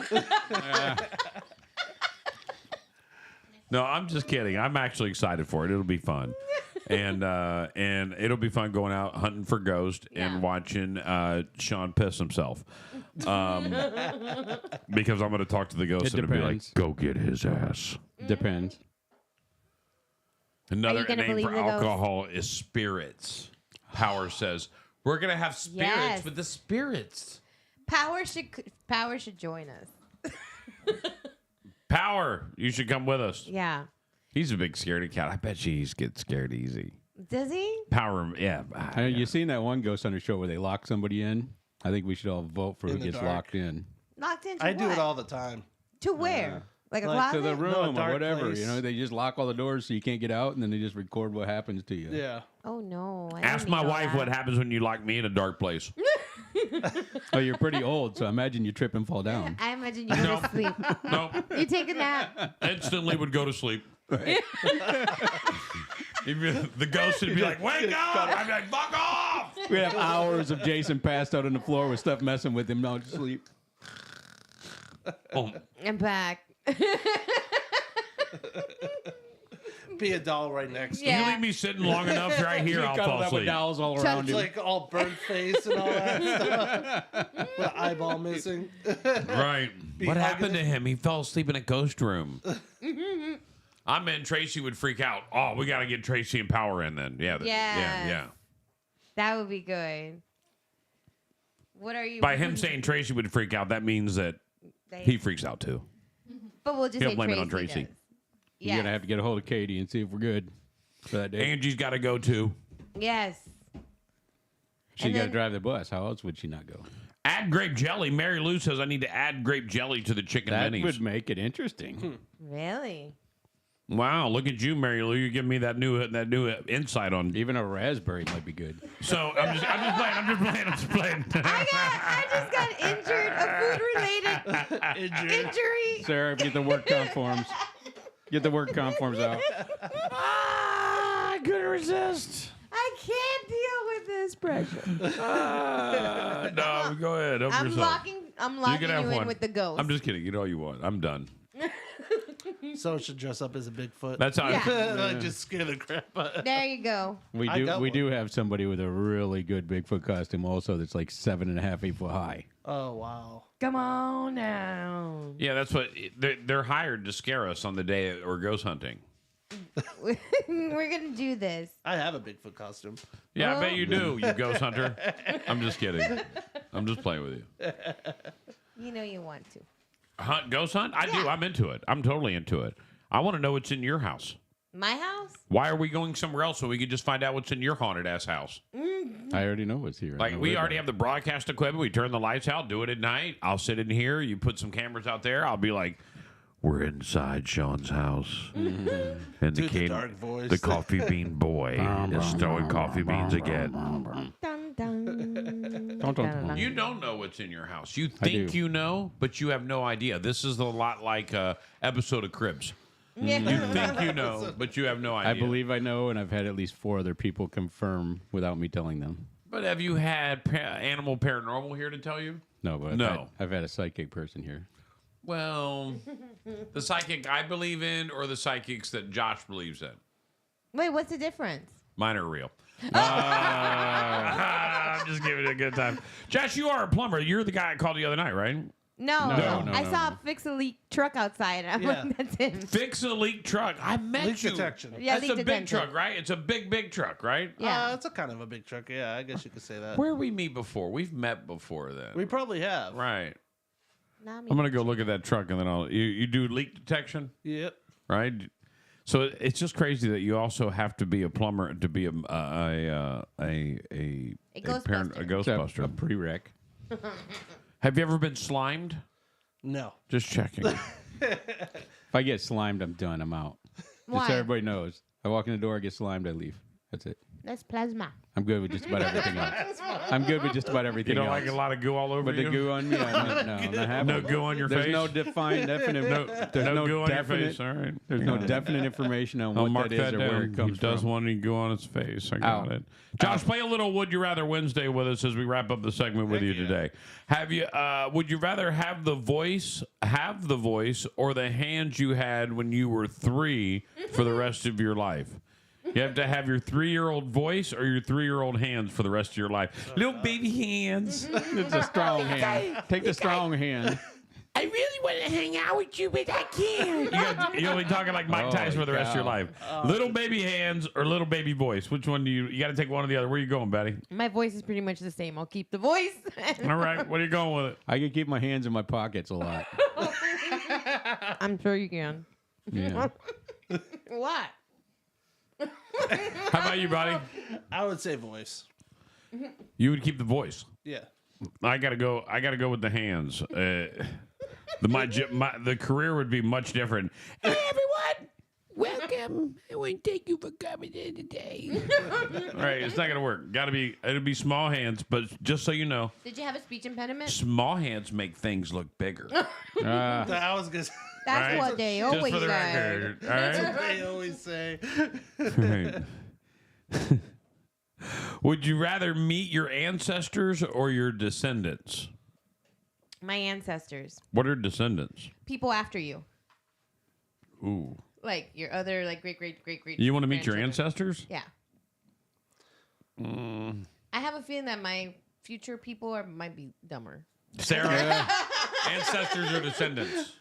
No, I'm just kidding. I'm actually excited for it. It'll be fun. And it'll be fun going out hunting for ghosts and Yeah. watching Sean piss himself. Because I'm going to talk to the ghost It and be like, depends. go get his ass. Depends. Another gonna name believe for the ghost? alcohol is spirits. Power says, we're going to have spirits Yes. with the spirits. Power should join us. Power, you should come with us. Yeah. He's a big scaredy cat. I bet you he gets scared easy. Does he? Power, yeah. I know you've seen that one Ghost Hunter show where they lock somebody in. I think we should all vote for who In the gets dark. locked in. Locked into I do what? it all the time. To where? Like a Like closet? To the room or dark whatever. place. You know, they just lock all the doors so you can't get out, and then they just record what happens to you. Yeah. Oh no. I Ask didn't my know wife that. what happens when you lock me in a dark place. Oh, you're pretty old, so imagine you trip and fall down. I imagine you go No. to sleep. No, You take a nap. instantly would go to sleep. The ghost would be like, wake up! I'd be like, fuck off! We have hours of Jason passed out on the floor with stuff messing with him, not to sleep. Oh, I'm back. Be a doll right next to you Yeah. leave me sitting long enough right here, I'll Cuddled fall up with asleep. dolls all Chuck- around It's you. like all burnt face and all that stuff. With an eyeball missing. Right. Be What hugging happened to it. him? He fell asleep in a ghost room. I meant Tracy would freak out. Oh, we got to get Tracy and Power in then. Yeah. Yes. Yeah. That would be good. What are you? By him saying Tracy would freak out, that means that he freaks out too. But we'll just He'll say blame it on Tracy. Tracy. Does. You're Yes. gonna have to get a hold of Katie and see if we're good for that day. Angie's got to go too. Yes. She and got to then- drive the bus. How else would she not go? Add grape jelly. Mary Lou says I need to add grape jelly to the chicken That minis. would make it interesting. Really? Wow, look at you, Mary Lou. You're giving me that new insight on. Even a raspberry might be good. So I'm just playing. I just got injured. A food-related injury. Sarah, get the work comp forms. Get the work comp forms out. I couldn't resist. I can't deal with this pressure. No, go ahead. Help I'm yourself. locking can you have in one. with the ghost. I'm just kidding. You know all you want. I'm done. So it should dress up as a Bigfoot. That's how. Yeah. Like, just scare the crap out. There you go. We I do. got We one. do have somebody with a really good Bigfoot costume also. That's like 7.5 8 foot high. Oh wow. Come on now. Yeah, that's what they're hired to scare us on the day that we're ghost hunting. We're gonna do this. I have a Bigfoot costume. Yeah, I bet you do, you ghost hunter. I'm just kidding. I'm just playing with you. You know you want to. Hunt ghost hunt? I do. Yeah. I'm into it. I'm totally into it. I want to know what's in your house. My house? Why are we going somewhere else so we can just find out what's in your haunted ass house? I already know what's here. I Like know we where already it's have the broadcast equipment. We turn the lights out, do it at night. I'll sit in here. You put some cameras out there. I'll be like, "We're inside Sean's house, and Dude, the dark voice. the coffee bean boy, is throwing coffee beans again." Dun, dun. Dun, dun, dun. You don't know what's in your house. You think do. you know, but you have no idea. This is a lot like a episode of Cribs. You think you know, but you have no idea. I believe I know, and I've had at least 4 other people confirm without me telling them. But have you had animal paranormal here to tell you? No, but No. I've had a psychic person here. Well, the psychic I believe in, or the psychics that Josh believes in. Wait, what's the difference? Mine are real. I'm just giving it a good time. Josh, you are a plumber. You're the guy I called the other night, right? No, No, I no, saw no. a fix a leak truck outside. I'm Yeah. like, that's him. Fix a leak truck. I met Leak you. detection. Yeah, That's leak a big detection. truck, right? It's a big truck, right? Yeah. It's a kind of a big truck. Yeah, I guess you could say that. Where we meet before? We've met before then. We probably have. Right. Not me. I'm gonna go look at that truck and then you do leak detection, Yep. right? So it's just crazy that you also have to be a plumber to be a Ghostbuster. a ghostbuster. A prereq. Have you ever been slimed? No. Just checking. If I get slimed, I'm done. I'm out. Why? Just so everybody knows. I walk in the door, I get slimed, I leave. That's it. That's plasma. I'm good with just about everything else. I'm good with just about everything You don't else. like a lot of goo all over But you? the goo on me, no, I'm not happy. No goo on your There's face? no defined, definite. There's no no goo on your definite. face. All right. There's no definite information on I'll what mark that is that or down. where it comes He does from. want to go on his face. I got Ow. it. Josh, play a little Would You Rather Wednesday with us as we wrap up the segment with you today. Have you? Would you rather have the voice, or the hands you had when you were 3 for the rest of your life? You have to have your 3-year-old voice or your 3-year-old hands for the rest of your life. Little baby hands. It's a strong hand. Take the strong hand. I really want to hang out with you, but I can't. You'll be talking like Mike Holy Tyson for the rest of your cow. life. Little baby hands or little baby voice. Which one do you got to take one or the other. Where you going, Betty? My voice is pretty much the same. I'll keep the voice. All right. What are you going with it? I can keep my hands in my pockets a lot. I'm sure you can. Yeah. What? How about you, buddy? I would say voice. You would keep the voice. Yeah. I gotta go with the hands. The career would be much different. Hey, everyone, welcome. I want to thank you for coming in today. All right, it's not gonna work. It'll be small hands, but just so you know, Did you have a speech impediment? small hands make things look bigger. I was gonna. That's Right. what they Just always for the say. record. All right. They always say. Right. Would you rather meet your ancestors or your descendants? My ancestors, What are descendants? people after you, Ooh. like your other, like great. You want to meet your grandchildren. ancestors? Yeah. I have a feeling that my future people might be dumber. Sarah? Ancestors or descendants?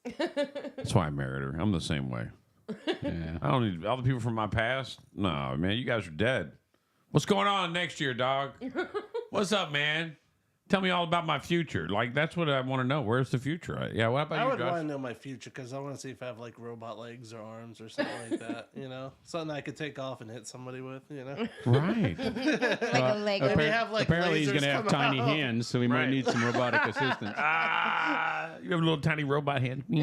Descendants. That's why I married her. I'm the same way. Yeah. I don't need all the people from my past. No, man, you guys are dead. What's going on next year, dog? What's up, man? Tell me all about my future. Like, that's what I want to know. Where's the future? Yeah, what about I you, would Josh? want to know my future because I want to see if I have like robot legs or arms or something like that. You know, something I could take off and hit somebody with. You know, Right. Like a Lego. They have like Apparently, he's lasers going to have come tiny out. hands, so he might Right. need some robotic assistance. You have a little tiny robot hand. They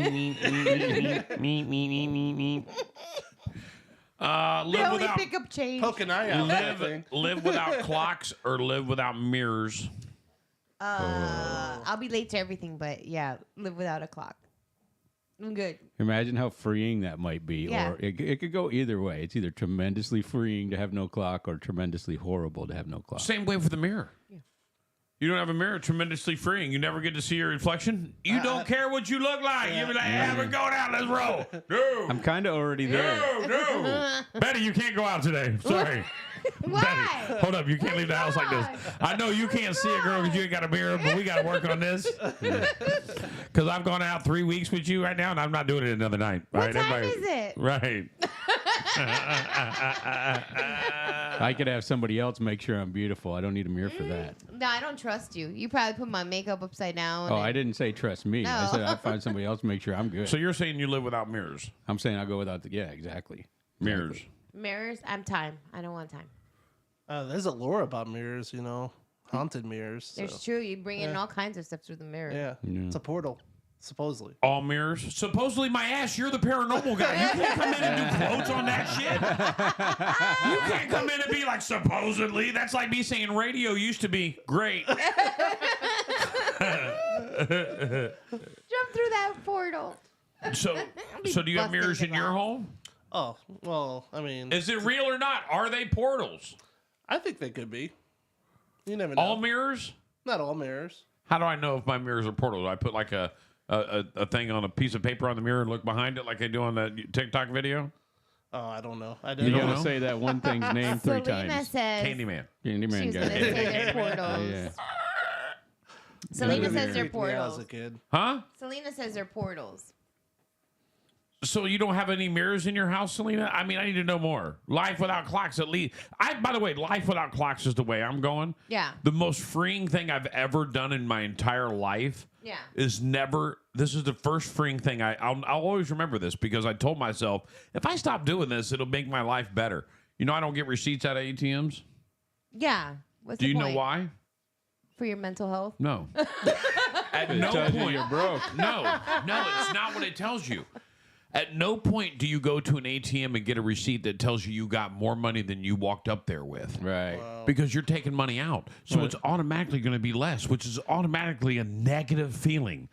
Live only without pick up change. Poke an eye out. That thing. live without clocks or live without mirrors. I'll be late to everything, but yeah, live without a clock. I'm good. Imagine how freeing that might be. Yeah. Or it could go either way. It's either tremendously freeing to have no clock or tremendously horrible to have no clock. Same way for the mirror. You don't have a mirror, tremendously freeing. You never get to see your reflection. You don't care what you look like. You be like, hey, we're going out. Let's roll. No. I'm kind of already there. No. Betty, you can't go out today. Sorry. Why? Betty, hold up. You can't leave the house like this. I know you can't see a girl because you ain't got a mirror, but we got to work on this. Because I've gone out 3 weeks with you right now, and I'm not doing it another night. What time is it? Right. I could have somebody else make sure I'm beautiful. I don't need a mirror for that. No, I don't trust you. You probably put my makeup upside down. Oh, and- I didn't say trust me. I No. said I'd find somebody else to make sure I'm good. So you're saying you live without mirrors? I'm saying I'll go without the... Yeah, exactly. Mirrors. Mirrors. I'm time. I don't want time. There's a lore about mirrors. You know, haunted mirrors. There's So. true. You bring in all kinds of stuff through the mirror. Yeah, it's a portal, supposedly. All mirrors. Supposedly, my ass, you're the paranormal guy. You can't come in and do quotes on that shit. You can't come in and be like, supposedly. That's like me saying radio used to be great. Jump through that portal. So do you have busting mirrors the in your glass. home? Oh well, I mean, Is it real or not? Are they portals? I think they could be. You never know. All mirrors? Not all mirrors. How do I know if my mirrors are portals? I put like a thing on a piece of paper on the mirror and look behind it like they do on that TikTok video? Oh, I don't know. I You don't don't gotta know? say that one thing's name 3 Selena times. says. Candyman. She Candyman was guy. gonna say they're portals. Yeah. Selena Yeah. says they're Freaked me out as portals. a kid. Huh? Selena says they're portals. So you don't have any mirrors in your house, Selena? I mean, I need to know more. Life without clocks, at least. By the way, life without clocks is the way I'm going. Yeah. The most freeing thing I've ever done in my entire life Yeah. is never. This is the first freeing thing. I'll always remember this because I told myself if I stop doing this, it'll make my life better. You know, I don't get receipts out of ATMs. Yeah. What's Do the you point? know why? For your mental health. No. At no tells you point. you're broke. No, it's not what it tells you. At no point do you go to an ATM and get a receipt that tells you got more money than you walked up there with. Right. Because you're taking money out. So it's automatically going to be less, which is automatically a negative feeling.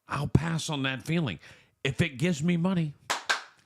I'll pass on that feeling. If it gives me money,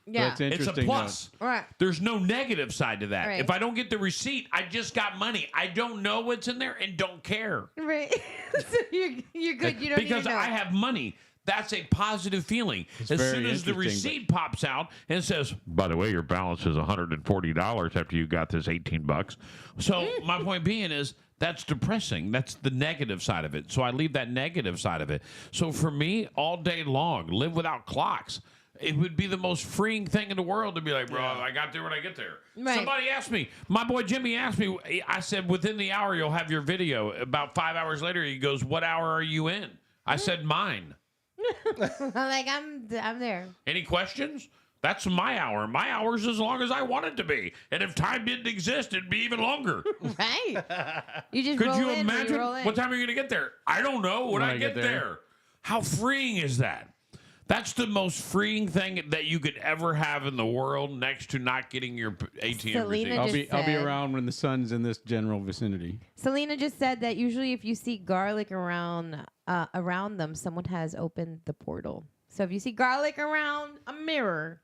Yeah. That's it's interesting. a plus. Right. There's no negative side to that. Right. If I don't get the receipt, I just got money. I don't know what's in there and don't care. Right. So you're good. You don't Because even know. I have money. That's a positive feeling. As very soon as the interesting, receipt pops out and says, by the way, your balance is $140 after you got this $18. So my point being is that's depressing. That's the negative side of it. So I leave that negative side of it. So for me, all day long, live without clocks. It would be the most freeing thing in the world to be like, bro, I got there when I get there. Right. Somebody asked me, my boy Jimmy asked me, I said, within the hour, you'll have your video. About 5 hours later, he goes, what hour are you in? I said, mine. I'm like, I'm there. Any questions? That's my hour. My hour's as long as I want it to be. And if time didn't exist, it'd be even longer. Right. You just Could roll you in when imagine? roll in. What time are you going to get there? I don't know when I get there. there. How freeing is that? That's the most freeing thing that you could ever have in the world next to not getting your ATM Selena receipt. I'll be said- around when the sun's in this general vicinity. Selena just said that usually if you see garlic around them, someone has opened the portal. So if you see garlic around a mirror,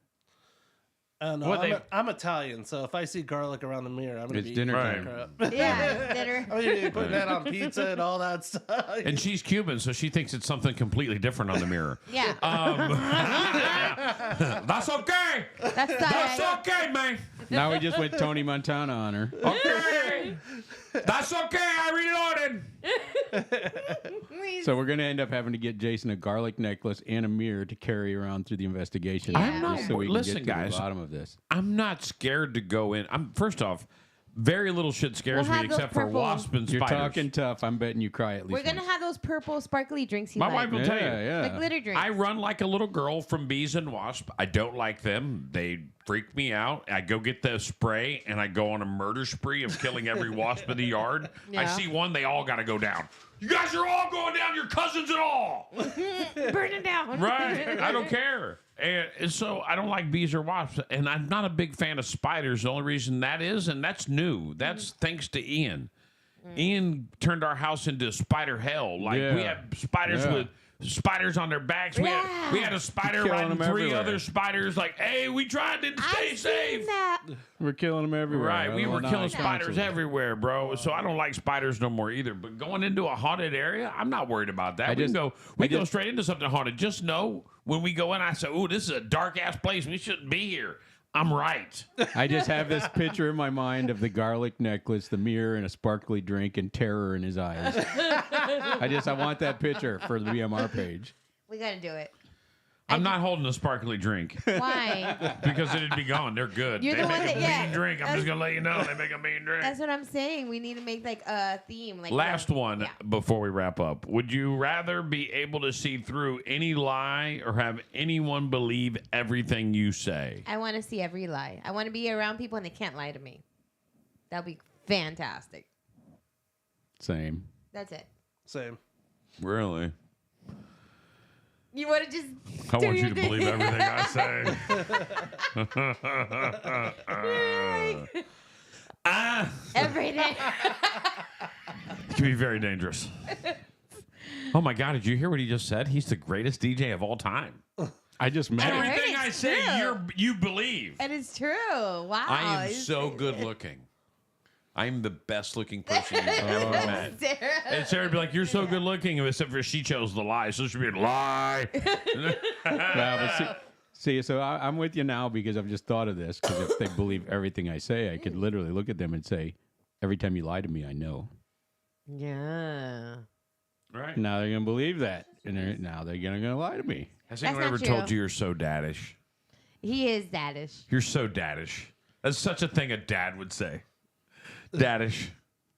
I don't know. What I'm Italian, so if I see garlic around the mirror, I'm gonna It's be dinner eating time. that crap. yeah, dinner. I'm gonna be putting that on pizza and all that stuff. And she's Cuban, so she thinks it's something completely different on the mirror. Yeah, That's okay. that's That's the okay, man. Now we just went Tony Montana on her. Okay. That's okay. I reloaded. So we're going to end up having to get Jason a garlic necklace and a mirror to carry around through the investigation. I'm just not- so we can listen, get to guys. the bottom of this. I'm not scared to go in. First off, very little shit scares We'll me have those except for purple- wasp and You're spiders. talking tough. I'm betting you cry at least. We're gonna once. have those purple sparkly drinks. You My like. wife will tell you. Yeah, The yeah. glitter drinks. I run like a little girl from bees and wasps. I don't like them. They freak me out. I go get the spray and I go on a murder spree of killing every wasp in the yard. I Yeah. see one, they all got to go down. You guys are all going down, your cousins and all. Burn it down. Right. I don't care. And so I don't like bees or wasps. And I'm not a big fan of spiders. The only reason that is, and that's new, that's thanks to Ian. Ian turned our house into spider hell. Like we Yeah. have spiders Yeah. with spiders on their backs. We had a spider Killing riding them 3 everywhere. other spiders. Like, hey, we tried to stay I've safe. seen that. We're killing them everywhere. Right, we were Well, killing not spiders constantly. everywhere, bro. So I don't like spiders no more either. But going into a haunted area, I'm not worried about that. We go straight into something haunted. Just know when we go in, I say, "Ooh, this is a dark ass place. We shouldn't be here." I'm right. I just have this picture in my mind of the garlic necklace, the mirror, and a sparkly drink, and terror in his eyes. I want that picture for the BMR page. We gotta do it. I'm not holding a sparkly drink Why? because it'd be gone. They're good. You're They the make one a that- yeah, mean drink. I'm that's- just gonna let you know they make a mean drink. That's what I'm saying. We need to make like a theme. Like Last one Yeah. before we wrap up. Would you rather be able to see through any lie or have anyone believe everything you say? I want to see every lie. I want to be around people and they can't lie to me. That'd be fantastic. Same. That's it. Same. Really? You want to just? I do want you your to thing? believe everything I say. Every day. It can be very dangerous. Oh my God! Did you hear what he just said? He's the greatest DJ of all time. I just met I him. heard Everything it's I say, true. you believe. And it's true. Wow. I am it's- so good looking. I'm the best looking person you've ever met. Sarah. And Sarah would be like, "You're so good looking," except for she chose the lie, so she'd be lie. Well, but see, so I'm with you now because I've just thought of this. Because if they believe everything I say, I could literally look at them and say, "Every time you lie to me, I know." Yeah. Right? Now they're gonna believe that, and now they're gonna lie to me. Has That's anyone not ever true. told you you're so daddish? He is daddish. You're so daddish. That's such a thing a dad would say. Daddish.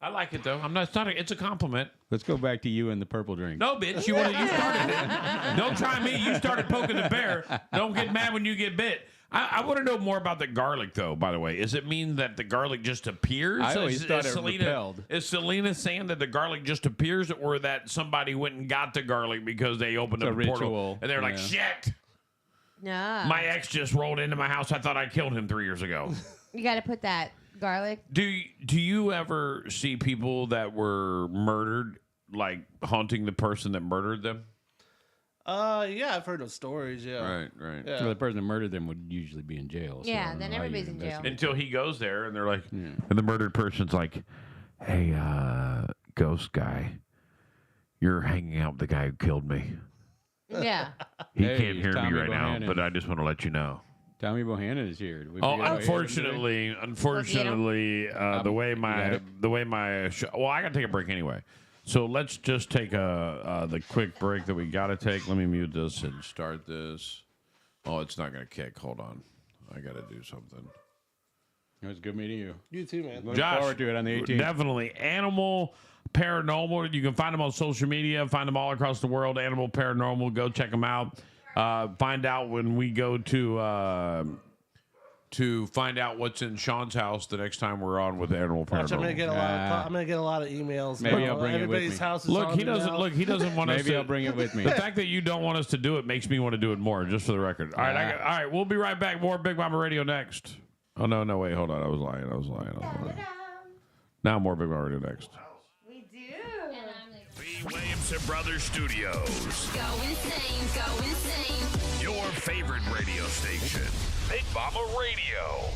I like it though. I'm not. It's not. It's a compliment. Let's go back to you and the purple drink. No, bitch. You started it. Don't try me. You started poking the bear. Don't get mad when you get bit. I want to know more about the garlic, though. By the way, does it mean that the garlic just appears? I always thought it Selena, repelled. Is Selena saying that the garlic just appears, or that somebody went and got the garlic because they opened It's up a a portal ritual, and they're like, yeah. "Shit, No. my ex just rolled into my house. I thought I killed him 3 years ago." You got to put that garlic. Do you ever see people that were murdered, like haunting the person that murdered them? Yeah, I've heard of stories. Yeah. Right. Yeah. So the person that murdered them would usually be in jail. So I Yeah, don't then know how you everybody's in jail. investigate. Until he goes there and they're like, and the murdered person's like, "Hey, ghost guy, you're hanging out with the guy who killed me. Yeah. He Hey, can't hear Tommy me right now, Bohannon. but I just want to let you know." Tommy Bohannon is here. Did we Oh, forget about him unfortunately, the way my well, I got to take a break anyway. So let's just take the quick break that we got to take. Let me mute this and start this. Oh, it's not going to kick. Hold on. I got to do something. It was good meeting you. You too, man. Look forward to it on the 18th. Definitely. Animal Paranormal. You can find them on social media. Find them all across the world. Animal Paranormal. Go check them out. Find out when we go to find out what's in Sean's house the next time we're on with Animal Paranormal. Watch, I'm gonna get a lot of emails. Maybe I'll bring it with Everybody's me. house is Look, he haunted doesn't. now. Look, he doesn't want us Maybe to. I'll bring it with me. The fact that you don't want us to do it makes me want to do it more, just for the record. All right, all right, we'll be right back. More Big Mama Radio next. Oh no, wait, hold on. I was lying. Now more Big Mama Radio next. We do. And I'm leaving. B. Williamson Brothers Studios, Go insane, go insane. your favorite radio station. Big Mama Radio.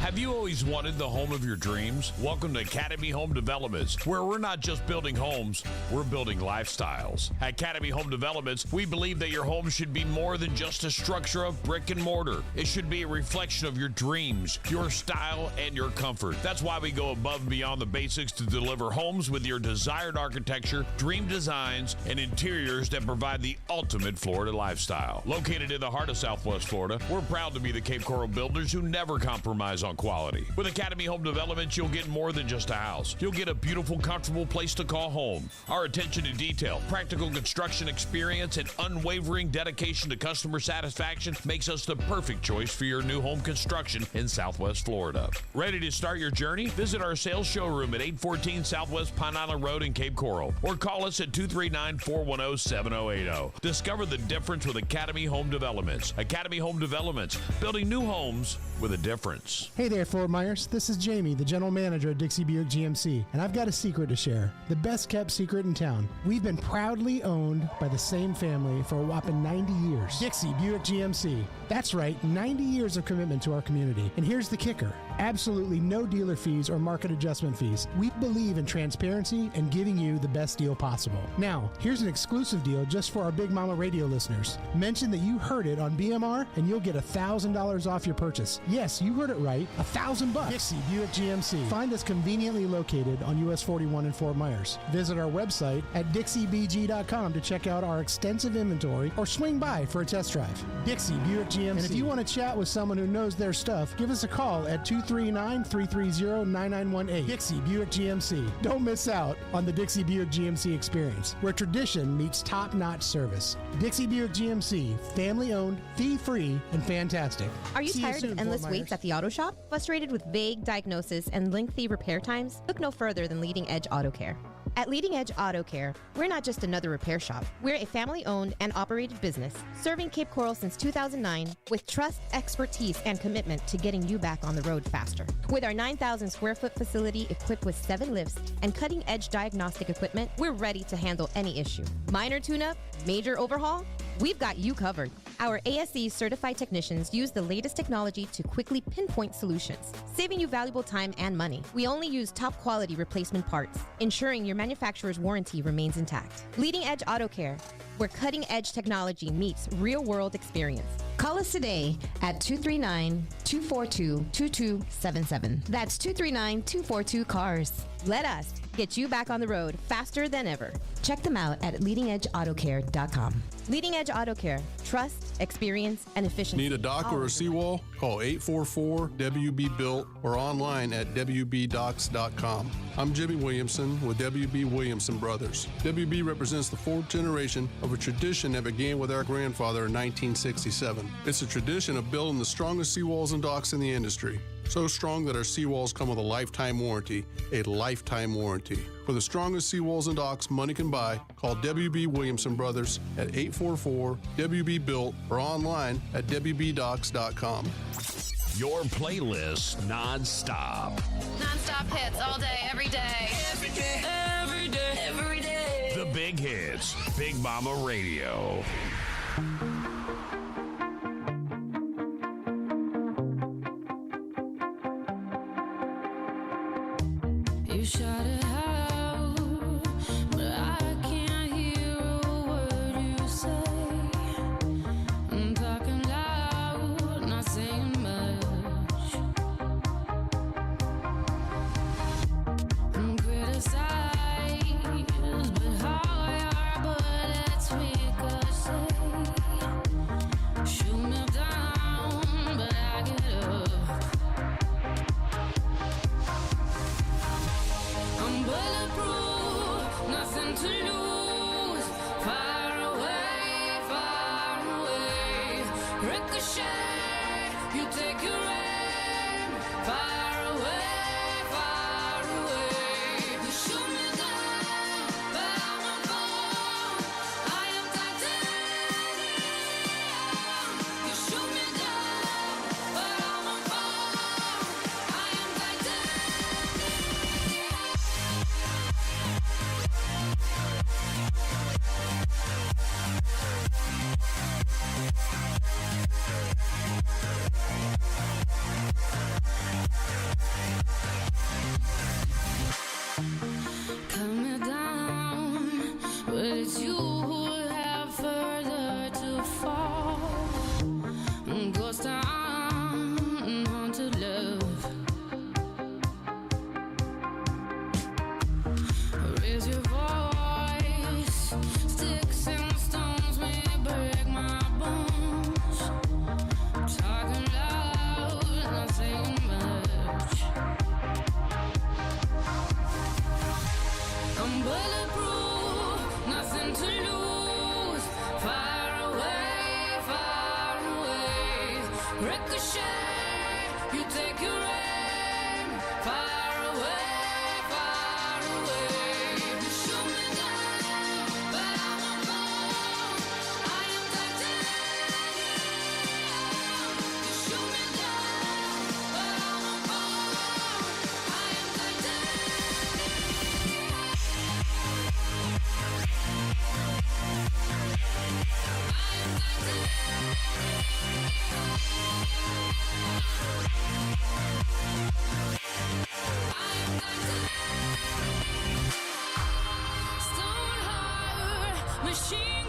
Have you always wanted the home of your dreams? Welcome to Academy Home Developments, where we're not just building homes, we're building lifestyles. At Academy Home Developments, we believe that your home should be more than just a structure of brick and mortar. It should be a reflection of your dreams, your style, and your comfort. That's why we go above and beyond the basics to deliver homes with your desired architecture, dream designs, and interiors that provide the ultimate Florida lifestyle. Located in the heart of Southwest Florida, we're proud to be the Cape Coral builders who never compromise on on quality. With Academy Home Developments, you'll get more than just a house. You'll get a beautiful, comfortable place to call home. Our attention to detail, practical construction experience, and unwavering dedication to customer satisfaction makes us the perfect choice for your new home construction in Southwest Florida. Ready to start your journey? Visit our sales showroom at 814 Southwest Pine Island Road in Cape Coral, or call us at 239-410-7080. Discover the difference with Academy Home Developments. Academy Home Developments, building new homes with a difference. Hey there, Fort Myers. This is Jamie, the general manager at Dixie Buick GMC, and I've got a secret to share. The best kept secret in town. We've been proudly owned by the same family for a whopping 90 years. Dixie Buick GMC. That's right, 90 years of commitment to our community. And here's the kicker. Absolutely no dealer fees or market adjustment fees. We believe in transparency and giving you the best deal possible. Now, here's an exclusive deal just for our Big Mama Radio listeners. Mention that you heard it on BMR and you'll get $1,000 off your purchase. Yes, you heard it right, $1,000. Dixie Buick GMC. Find us conveniently located on US 41 in Fort Myers. Visit our website at dixiebg.com to check out our extensive inventory or swing by for a test drive. Dixie Buick GMC. And if you want to chat with someone who knows their stuff, give us a call at 239-330-9918. Dixie Buick GMC. Don't miss out on the Dixie Buick GMC experience, where tradition meets top-notch service. Dixie Buick GMC, family-owned, fee-free, and fantastic. Are you See tired soon, of endless Fort waits Myers. at the auto shop? Frustrated with vague diagnosis and lengthy repair times? Look no further than Leading Edge Auto Care. At Leading Edge Auto Care, we're not just another repair shop. We're a family-owned and operated business serving Cape Coral since 2009 with trust, expertise, and commitment to getting you back on the road faster. With our 9,000 square foot facility equipped with 7 lifts and cutting-edge diagnostic equipment, we're ready to handle any issue. Minor tune-up, major overhaul, we've got you covered. Our ASE certified technicians use the latest technology to quickly pinpoint solutions, saving you valuable time and money. We only use top quality replacement parts, ensuring your manufacturer's warranty remains intact. Leading Edge Auto Care, where cutting edge technology meets real world experience. Call us today at 239-242-2277. That's 239-242-CARS. Let us get you back on the road faster than ever. Check them out at leadingedautocare.com. Leading Edge Auto Care. Trust, experience, and efficiency. Need a dock or a seawall? Call 844-WB-BUILT or online at WBDocks.com. I'm Jimmy Williamson with WB Williamson Brothers. WB represents the fourth generation of a tradition that began with our grandfather in 1967. It's a tradition of building the strongest seawalls and docks in the industry. So strong that our seawalls come with a lifetime warranty. A lifetime warranty. For the strongest seawalls and docks money can buy, call WB Williamson Brothers at 844-WB-BUILT or online at WBDocks.com. Your playlist non-stop. Non-stop hits all day, every day. Every day. Every day. Every day. The big hits. Big Mama Radio. You shout it out, but I can't hear a word you say. I'm talking loud, not saying much. I'm criticized, but how your bullets ricochet. She